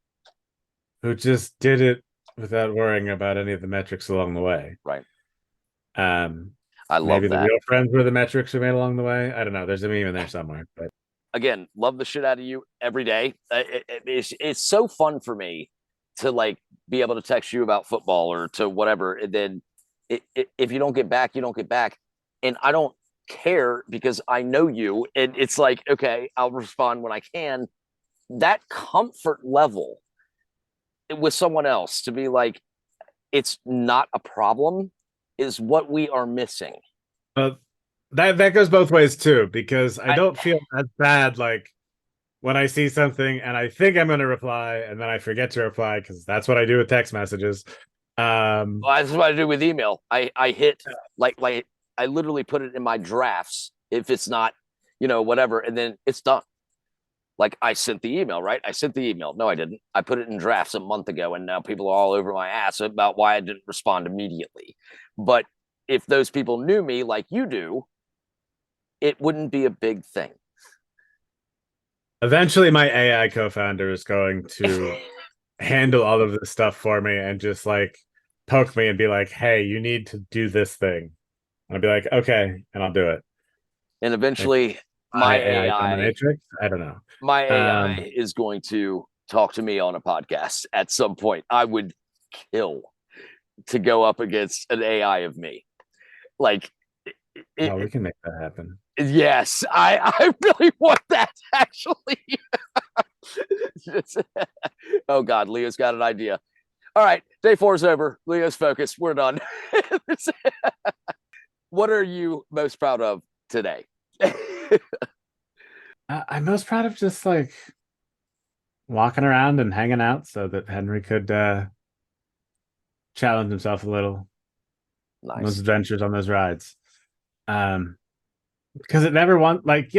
who just did it without worrying about any of the metrics along the way. Right. Um, I maybe love the that. real friends were the metrics we made along the way. I don't know. There's a meme in there somewhere, but Again, love the shit out of you every day. It's so fun for me to like be able to text you about football or to whatever. And then if you don't get back, you don't get back. And I don't care because I know you. And it's like, okay, I'll respond when I can. That comfort level with someone else to be like, it's not a problem is what we are missing. uh, that goes both ways too, because I I, don't feel as bad like when I see something and I think I'm going to reply and then I forget to reply because that's what I do with text messages. well, that's what I do with email. I hit like I literally put it in my drafts if it's not, whatever, and then it's done. Like I sent the email, right? I sent the email. No, I didn't. I put it in drafts a month ago, and now people are all over my ass about why I didn't respond immediately. But if those people knew me like you do, it wouldn't be a big thing. Eventually, my AI co-founder is going to handle all of this stuff for me and just like poke me and be like, "Hey, you need to do this thing." And I'll be like, "Okay," and I'll do it. And Like eventually, my my AI AI, dominatrix. I don't know. my AI Um, is going to talk to me on a podcast at some point. I would kill to go up against an AI of me. Like, oh, we it, can make that happen. yes, I really want that actually. Oh God, Leo's got an idea. All right, day 4 is over. Leo's focused. We're done. What are you most proud of today? I'm most proud of just like walking around and hanging out so that Henry could challenge himself a little on those Nice. adventures on those rides. Um, because it never want like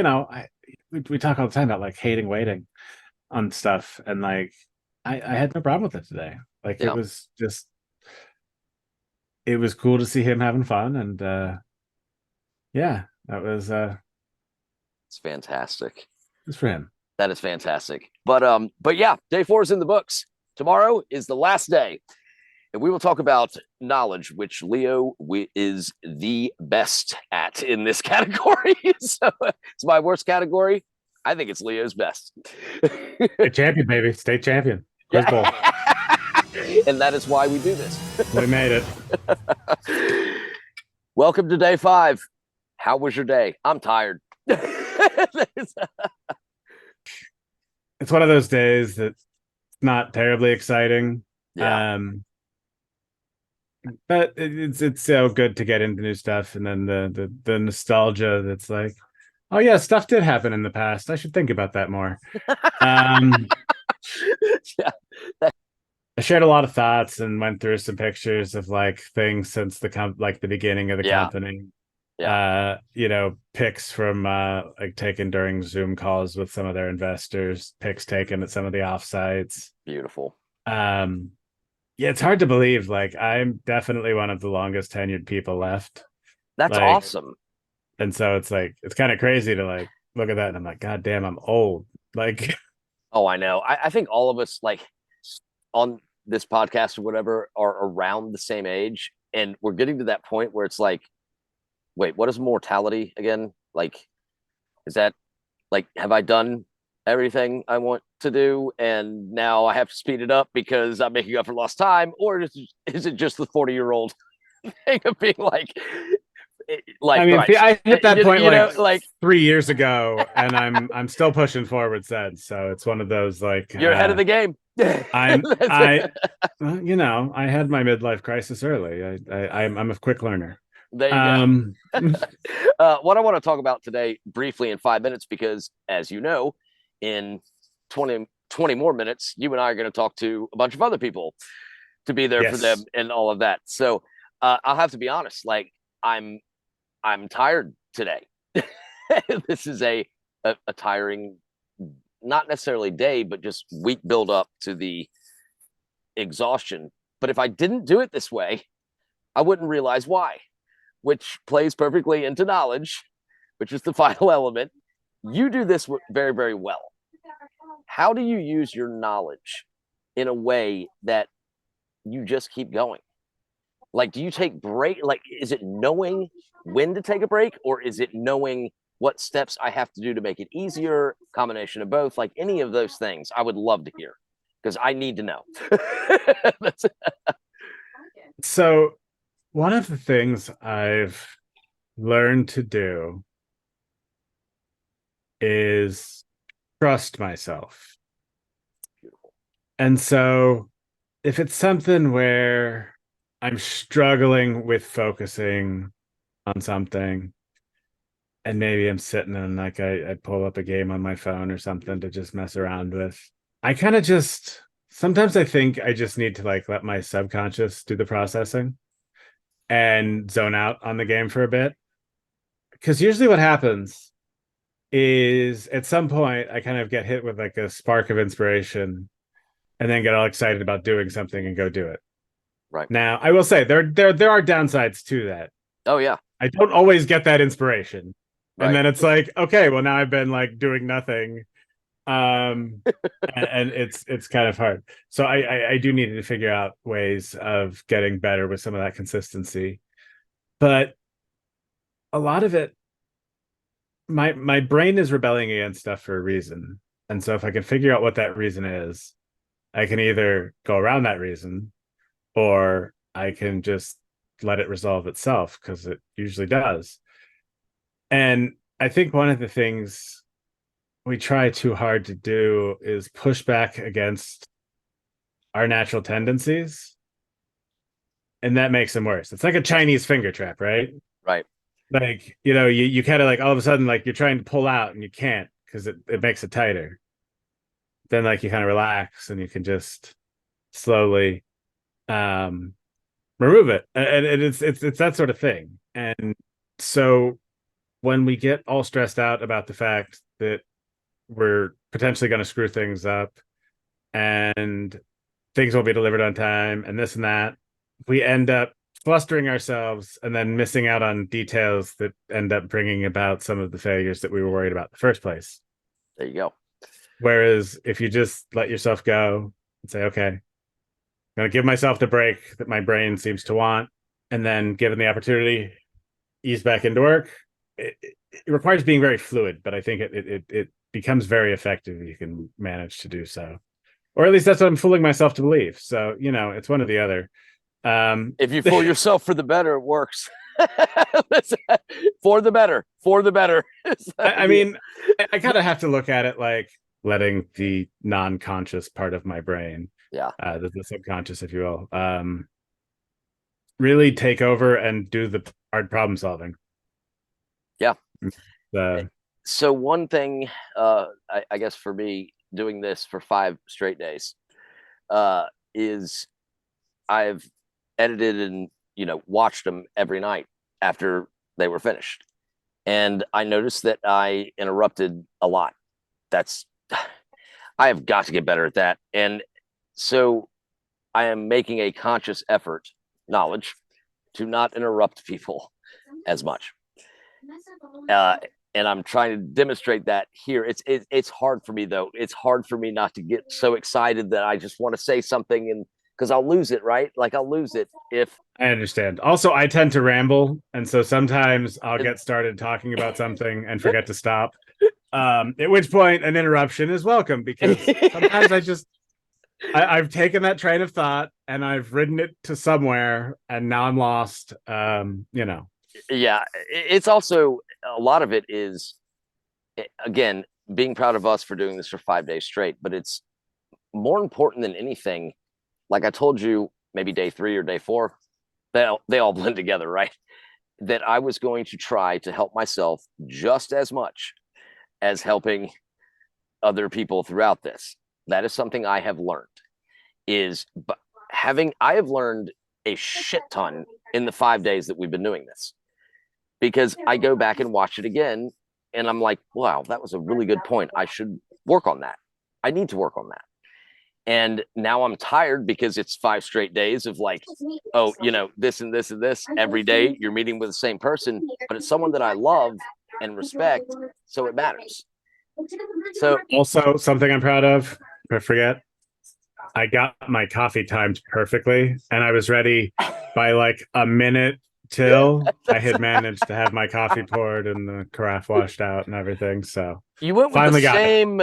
we talk all the time about like hating waiting on stuff, and like I had no problem with it today. Like Yeah, it was cool to see him having fun, and yeah, that it's fantastic. was for him. That is fantastic. But yeah, day 4 is in the books. Tomorrow is the last day, and we will talk about knowledge, which Leo is the best at in this category. So it's my worst category. I think it's Leo's best. State champion, baby, state champion, Quiz Bowl. And that is why we do this. We made it. Welcome to day 5. How was your day? I'm tired. It's one of those days that's not terribly exciting. Yeah. Um, But it's so good to get into new stuff, and then the nostalgia that's like, oh yeah, stuff did happen in the past. I should think about that more. Um, Yeah, I shared a lot of thoughts and went through some pictures of like things since like the beginning of the yeah, company. yeah. Pics from like taken during Zoom calls with some of their investors, pics taken at some of the offsites. Beautiful. Um, yeah, it's hard to believe. Like I'm definitely one of the longest tenured people left. That's Like, awesome. and so it's like it's kind of crazy to like look at that and I'm like, God damn, I'm old. Like, Oh, I know. I think all of us like on this podcast or whatever are around the same age, and we're getting to that point where it's like, wait, what is mortality again? Like, is that like, have I done everything I want to do, and now I have to speed it up because I'm making up for lost time, or is it just the 40-year-old thing of being like I mean, Christ, I hit that point like like 3 years ago, and I'm still pushing forward since. So it's one of those like you're ahead of the game. I'm I I had my midlife crisis early. I'm a quick learner. There you go. Um, What I want to talk about today briefly in 5 minutes, because as you know, in 20 more minutes, you and I are going to talk to a bunch of other people to be there for them yes. and all of that. So I'll have to be honest, like I'm I'm tired today. This is a tiring, not necessarily day, but just week build up to the exhaustion. But if I didn't do it this way, I wouldn't realize why, which plays perfectly into knowledge, which is the final element. You do this very, very well. How do you use your knowledge in a way that you just keep going? Like, do you take break? Like, is it knowing when to take a break, or is it knowing what steps I have to do to make it easier? Combination of both. Like any of those things, I would love to hear because I need to know. So one of the things I've learned to do is trust myself. Beautiful. And so if it's something where I'm struggling with focusing on something, and maybe I'm sitting and like I pull up a game on my phone or something to just mess around with, I kind of just sometimes I think I just need to like let my subconscious do the processing and zone out on the game for a bit. Because usually what happens is at some point I kind of get hit with like a spark of inspiration and then get all excited about doing something and go do it. Right. Now, I will say there are downsides to that. Oh yeah. I don't always get that inspiration. And Right. then it's like, okay, well now I've been like doing nothing. And it's kind of hard. So I do need to figure out ways of getting better with some of that consistency. But a lot of it, my brain is rebelling against stuff for a reason. And so if I can figure out what that reason is, I can either go around that reason or I can just let it resolve itself because it usually does. And I think one of the things we try too hard to do is push back against our natural tendencies, and that makes them worse. It's like a Chinese finger trap, right? Right. Like, you kind of like all of a sudden like you're trying to pull out and you can't because it makes it tighter. Then like you kind of relax and you can just slowly um remove it. And it's that sort of thing. And so when we get all stressed out about the fact that we're potentially going to screw things up and things won't be delivered on time and this and that, we end up flustering ourselves and then missing out on details that end up bringing about some of the failures that we were worried about in the first place. There you go. Whereas if you just let yourself go and say, okay, I'm going to give myself the break that my brain seems to want, and then given the opportunity, ease back into work. It requires being very fluid, but I think it becomes very effective if you can manage to do so. Or at least that's what I'm fooling myself to believe. So, it's one or the other. If you fool yourself for the better, it works. For the better. For the better. I mean, I kind of have to look at it like letting the non-conscious part of my brain, Yeah. the subconscious, if you will, really take over and do the hard problem solving. Yeah. Uh, So one thing, I guess for me, doing this for 5 straight days, uh, is I've edited and watched them every night after they were finished, and I noticed that I interrupted a lot. That's I have got to get better at that, and so I am making a conscious effort, knowledge, to not interrupt people as much. Uh, and I'm trying to demonstrate that here. It's hard for me though. It's hard for me not to get so excited that I just want to say something, and because I'll lose it, right? Like I'll lose it if I understand. Also, I tend to ramble, and so sometimes I'll it, get started talking about something and forget to stop. At which point, an interruption is welcome because sometimes I've taken that train of thought and I've ridden it to somewhere, and now I'm lost. yeah, it's also a lot of it is again being proud of us for doing this for 5 days straight, but it's more important than anything. Like I told you, maybe day 3 or day 4, they all blend together, right? That I was going to try to help myself just as much as helping other people throughout this. That is something I have learned. Is having I have learned a shit ton in the 5 days that we've been doing this, because I go back and watch it again, and I'm like, wow, that was a really good point. I should work on that. I need to work on that. And now I'm tired because it's 5 straight days of like, oh, this and this and this every day. You're meeting with the same person, but it's someone that I love and respect, so it matters. So also, something I'm proud of, I forget, I got my coffee timed perfectly, and I was ready by like a minute till I had managed to have my coffee poured and the carafe washed out and everything. So you went with the finally got it. same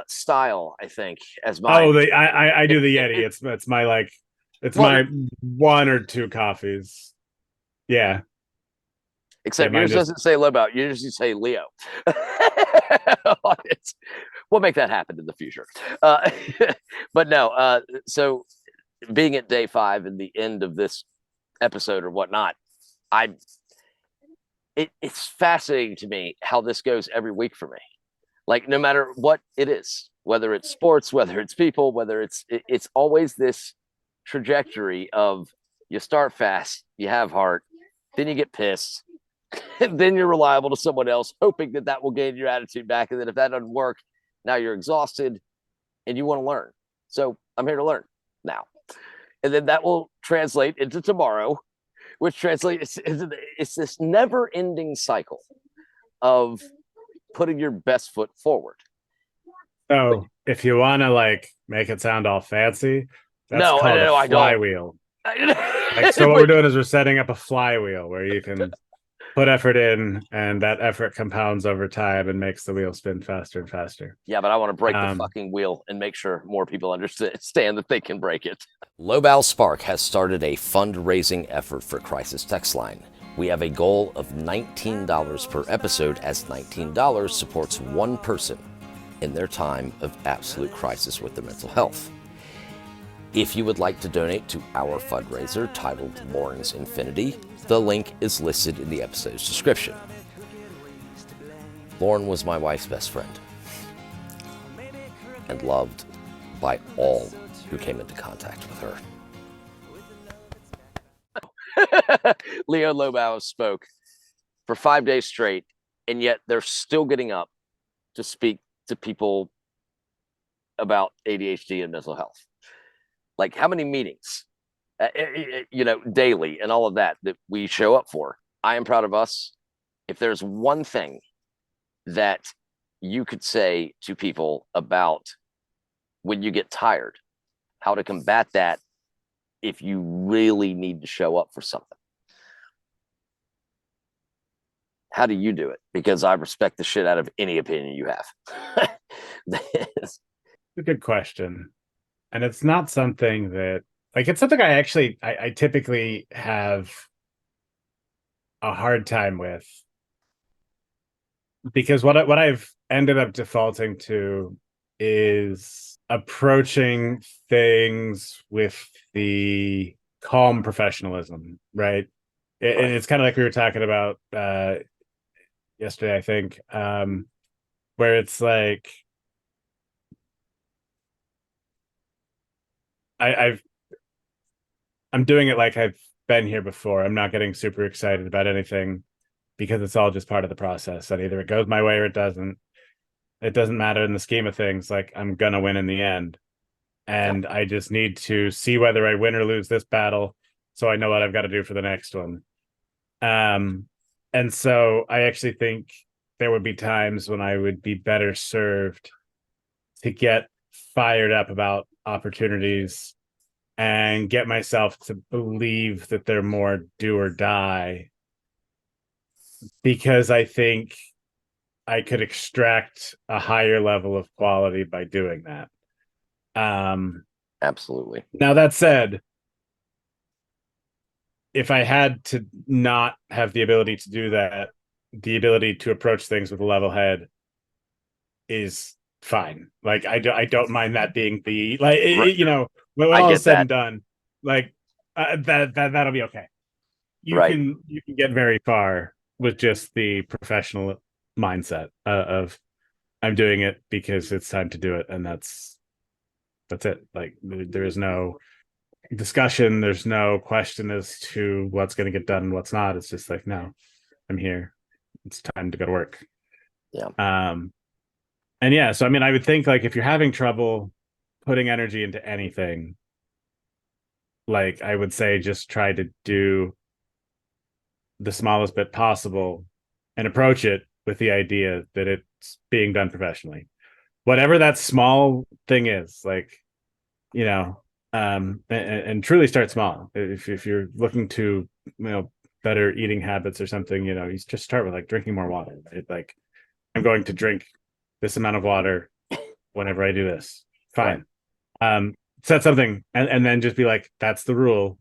style, I think, as mine. Oh, I do the Yeti. It's my like it's Well, my one or two coffees. Yeah, yeah. except Mine yours just doesn't say Lobo. Yours you say Leo. We'll make that happen in the future. Uh, but no, so being at day 5 and the end of this episode or whatnot, I it's fascinating to me how this goes every week for me. Like no matter what it is, whether it's sports, whether it's people, whether it's always this trajectory of you start fast, you have heart, then you get pissed, and then you're reliable to someone else, hoping that that will gain your attitude back. And then if that doesn't work, now you're exhausted and you want to learn. So I'm here to learn now. And then that will translate into tomorrow, which translates into it's this never ending cycle of putting your best foot forward. But so if you want to like make it sound all fancy, that's no, called a no, I don't. flywheel. Like so, what we're doing is we're setting up a flywheel where you can put effort in, and that effort compounds over time and makes the wheel spin faster and faster. Yeah, but I want to break the fucking wheel and make sure more people understand that they can break it. Lobau Spark has started a fundraising effort for Crisis Text Line. We have a goal of $19 per episode, as $19 supports one person in their time of absolute crisis with their mental health. If you would like to donate to our fundraiser titled Lauren's Infinity, the link is listed in the episode's description. Lauren was my wife's best friend and loved by all who came into contact with her. Leo Lobau spoke for 5 days straight, and yet they're still getting up to speak to people about ADHD and mental health. Like how many meetings, daily and all of that we show up for. I am proud of us. If there's one thing that you could say to people about when you get tired, how to combat that if you really need to show up for something, how do you do it? Because I respect the shit out of any opinion you have. It's a good question. And it's not something that like it's something I typically have a hard time with, because what I've ended up defaulting to is approaching things with the calm professionalism, right? Right. It's kind of like we were talking about yesterday, I think, where it's like I've I'm doing it like I've been here before. I'm not getting super excited about anything because it's all just part of the process. And either it goes my way or it doesn't. It doesn't matter in the scheme of things. Like I'm gonna win in the end. Yeah. And I just need to see whether I win or lose this battle so I know what I've got to do for the next one. Um, and so I actually think there would be times when I would be better served to get fired up about opportunities and get myself to believe that they're more do or die because I think I could extract a higher level of quality by doing that. Um, Absolutely. Now, that said, if I had to not have the ability to do that, the ability to approach things with a level head is fine. Like I don't mind that being the like Right. when I all is get said that. and done, like that'll be okay. Right. You can get very far with just the professional mindset of I'm doing it because it's time to do it, and that's it. Like there is no discussion, there's no question as to what's going to get done and what's not. It's just like no, I'm here. It's time to go to work. Yeah. Um, and yeah, so I mean, I would think like if you're having trouble putting energy into anything, like I would say just try to do the smallest bit possible and approach it with the idea that it's being done professionally. Whatever that small thing is, like, you know, and truly start small. If you're looking to, better eating habits or something, you just start with like drinking more water. Right? Like I'm going to drink this amount of water whenever I do this. Right. Fine. Set something and then just be like, that's the rule.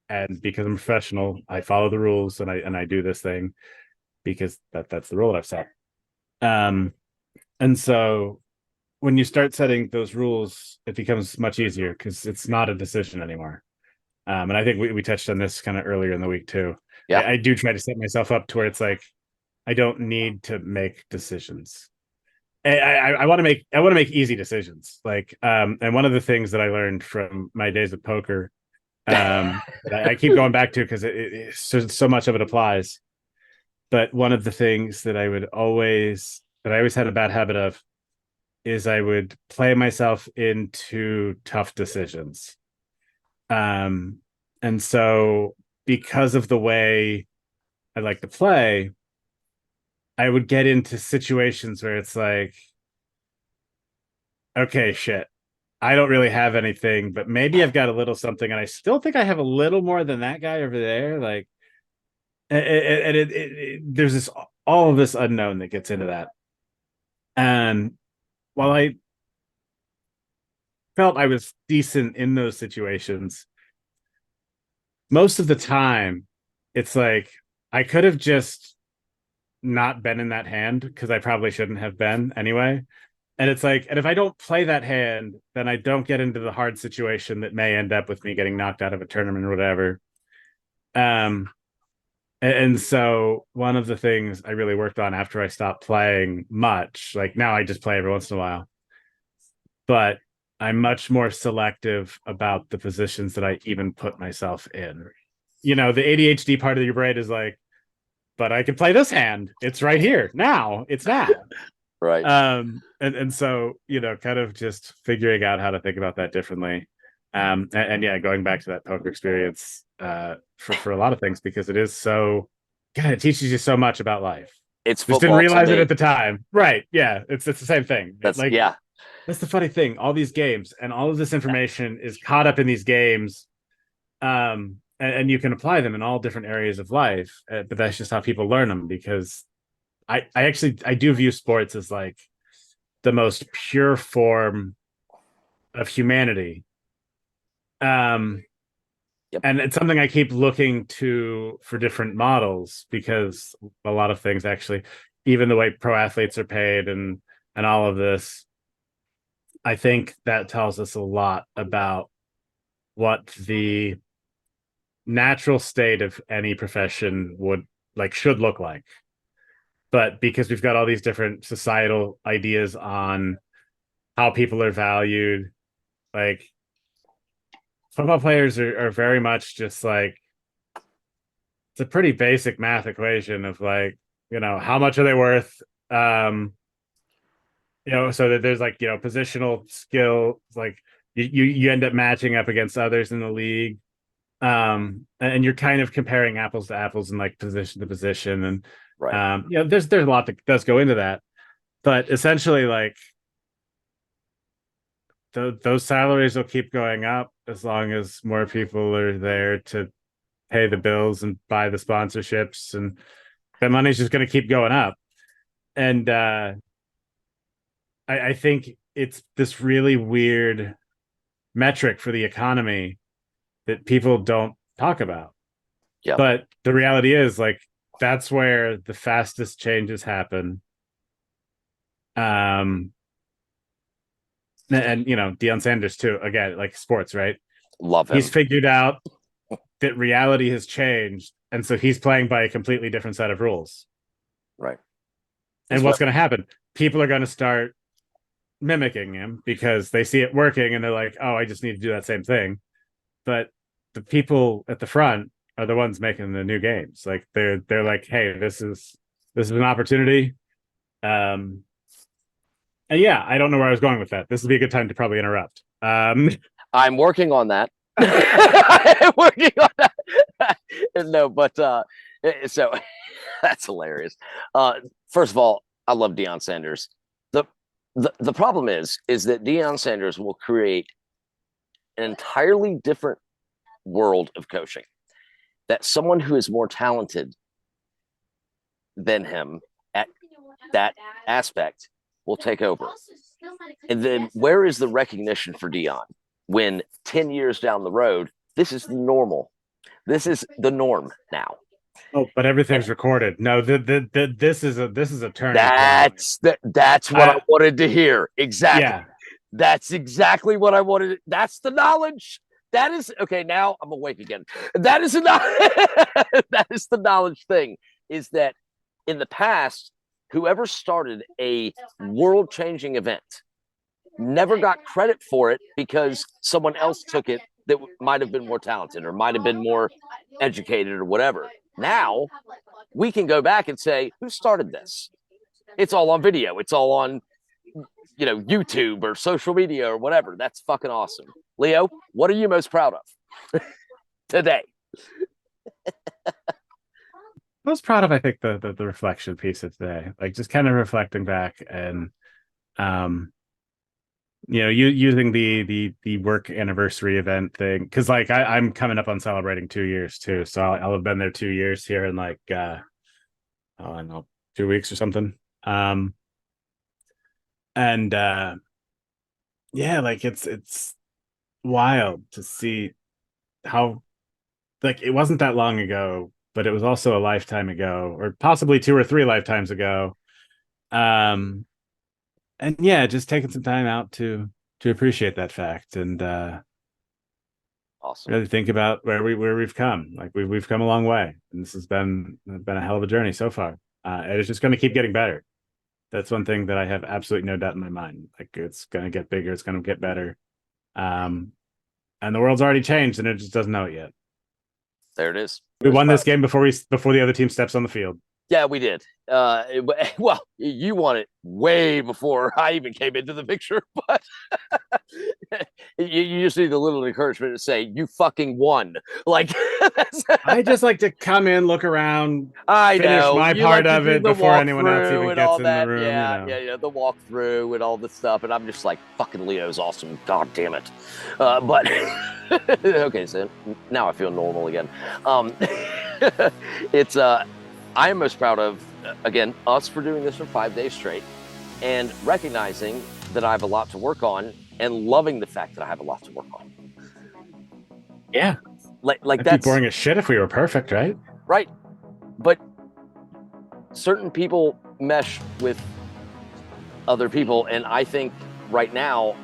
And because I'm a professional, I follow the rules and I do this thing because that's the rule that I've set. Um, and so when you start setting those rules, it becomes much easier because it's not a decision anymore. And I think we touched on this kind of earlier in the week too. Yeah. I do try to set myself up to where it's like I don't need to make decisions. I want to make easy decisions. Like and one of the things that I learned from my days of poker that I keep going back to because so much of it applies. But one of the things that I always had a bad habit of is I would play myself into tough decisions. Um, and so because of the way I like to play, I would get into situations where it's like, okay, shit, I don't really have anything, but maybe I've got a little something, and I still think I have a little more than that guy over there. Like, and there's this all of this unknown that gets into that. And while I felt I was decent in those situations, most of the time, it's like I could have just not been in that hand because I probably shouldn't have been anyway. And it's like, and if I don't play that hand, then I don't get into the hard situation that may end up with me getting knocked out of a tournament or whatever. Um, and so one of the things I really worked on after I stopped playing much, like now I just play every once in a while, but I'm much more selective about the positions that I even put myself in. The ADHD part of your brain is like, but I can play this hand. It's right here now. It's now. Right. And so kind of just figuring out how to think about that differently. And yeah, going back to that poker experience for a lot of things because it is so God, it teaches you so much about life. It's Just didn't football to realize it at me. the time. Right. Yeah. It's the same thing. That's Like yeah. that's the funny thing. All these games and all of this information is caught up in these games. And you can apply them in all different areas of life. But that's just how people learn them because I do view sports as like the most pure form of humanity. Um, Yep. and it's something I keep looking to for different models because a lot of things actually, even the way pro athletes are paid and all of this, I think that tells us a lot about what the natural state of any profession would should look like. But because we've got all these different societal ideas on how people are valued, like football players are very much just like, it's a pretty basic math equation of like, how much are they worth? So that there's like, positional skill, like you end up matching up against others in the league. And you're kind of comparing apples to apples and like position to position. And Right. there's a lot that does go into that. But essentially, like those salaries will keep going up as long as more people are there to pay the bills and buy the sponsorships, and the money's just going to keep going up. And I think it's this really weird metric for the economy that people don't talk about. Yeah. But the reality is, like, that's where the fastest changes happen. And Deion Sanders too, again, like sports, right? Love him. He's figured out that reality has changed, and so he's playing by a completely different set of rules. Right. And what's going to happen? People are going to start mimicking him because they see it working and they're like, oh, I just need to do that same thing. But the people at the front are the ones making the new games. Like they're like, hey, this is an opportunity. And yeah, I don't know where I was going with that. This would be a good time to probably interrupt. I'm working on that. I'm working on that. No, but so that's hilarious. First of all, I love Deion Sanders. The problem is that Deion Sanders will create an entirely different world of coaching, that someone who is more talented than him at that aspect will take over. And then where is the recognition for Deion when 10 years down the road, this is normal? This is the norm now. Oh, but everything's recorded. No, this is a turning point. That's what I wanted to hear. Exactly. Yeah. That's exactly what I wanted. That's the knowledge. That is okay. Now I'm awake again. That is that is the knowledge thing. Is that in the past, whoever started a world-changing event never got credit for it because someone else took it that might have been more talented or might have been more educated or whatever. Now we can go back and say, who started this? It's all on video. It's all on, YouTube or social media or whatever. That's fucking awesome. Leo, what are you most proud of today? Most proud of, I think, the reflection piece of today, like just kind of reflecting back and, using the work anniversary event thing, because like I'm coming up on celebrating 2 years too, so I'll have been there 2 years here in like I don't know, 2 weeks or something. And yeah, like it's wild to see how, like, it wasn't that long ago, but it was also a lifetime ago, or possibly 2 or 3 lifetimes ago. And yeah, just taking some time out to appreciate that fact and awesome. Really think about where we've come. Like we've come a long way, and this has been a hell of a journey so far. And it's just going to keep getting better. That's one thing that I have absolutely no doubt in my mind. Like it's going to get bigger, it's going to get better. And the world's already changed, and it just doesn't know it yet. There it is. We won this game before the other team steps on the field. Yeah, we did. Well, you won it way before I even came into the picture, but you just need a little encouragement to say you fucking won. Like I just like to come in, look around, finish my part of it before anyone else even gets in the room. Yeah, the walkthrough and all this stuff, and I'm just like, fucking Leo's awesome. God damn it. But okay, so now I feel normal again. It's I am most proud of, again, us for doing this for 5 days straight and recognizing that I have a lot to work on and loving the fact that I have a lot to work on. Yeah. Like that's boring as shit if we were perfect, right? Right. But certain people mesh with other people. And I think right now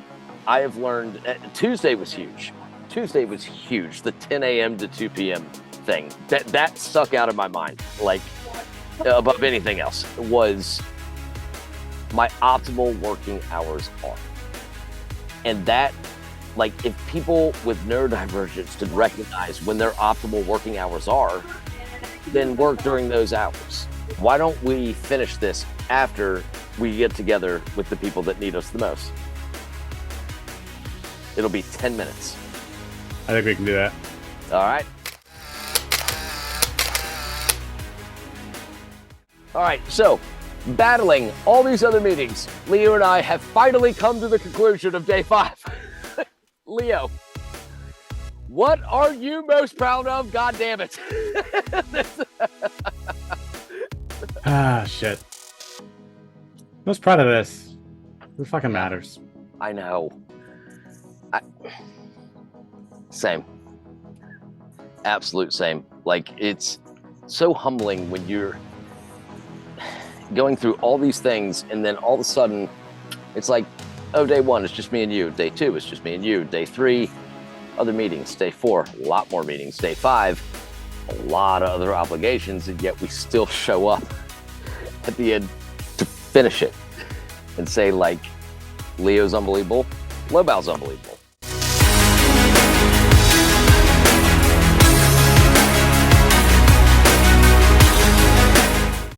I have learned Tuesday was huge. Tuesday was huge. The 10 a.m. to 2 p.m. thing that stuck out of my mind, like above anything else, was my optimal working hours are. And that, like, if people with neurodivergence could recognize when their optimal working hours are, then work during those hours. Why don't we finish this after we get together with the people that need us the most? It'll be 10 minutes. I think we can do that. All right. All right, so battling all these other meetings, Leo and I have finally come to the conclusion of day 5. Leo, what are you most proud of? God damn it. Shit. Most proud of this. Who fucking matters? I know. Same. Absolute same. Like, it's so humbling when you're going through all these things and then all of a sudden it's like, oh, day 1 is just me and you. Day 2 is just me and you. Day 3, other meetings. Day 4, a lot more meetings. Day 5, a lot of other obligations, and yet we still show up at the end to finish it and say, like, Leo's unbelievable, Lobow's unbelievable.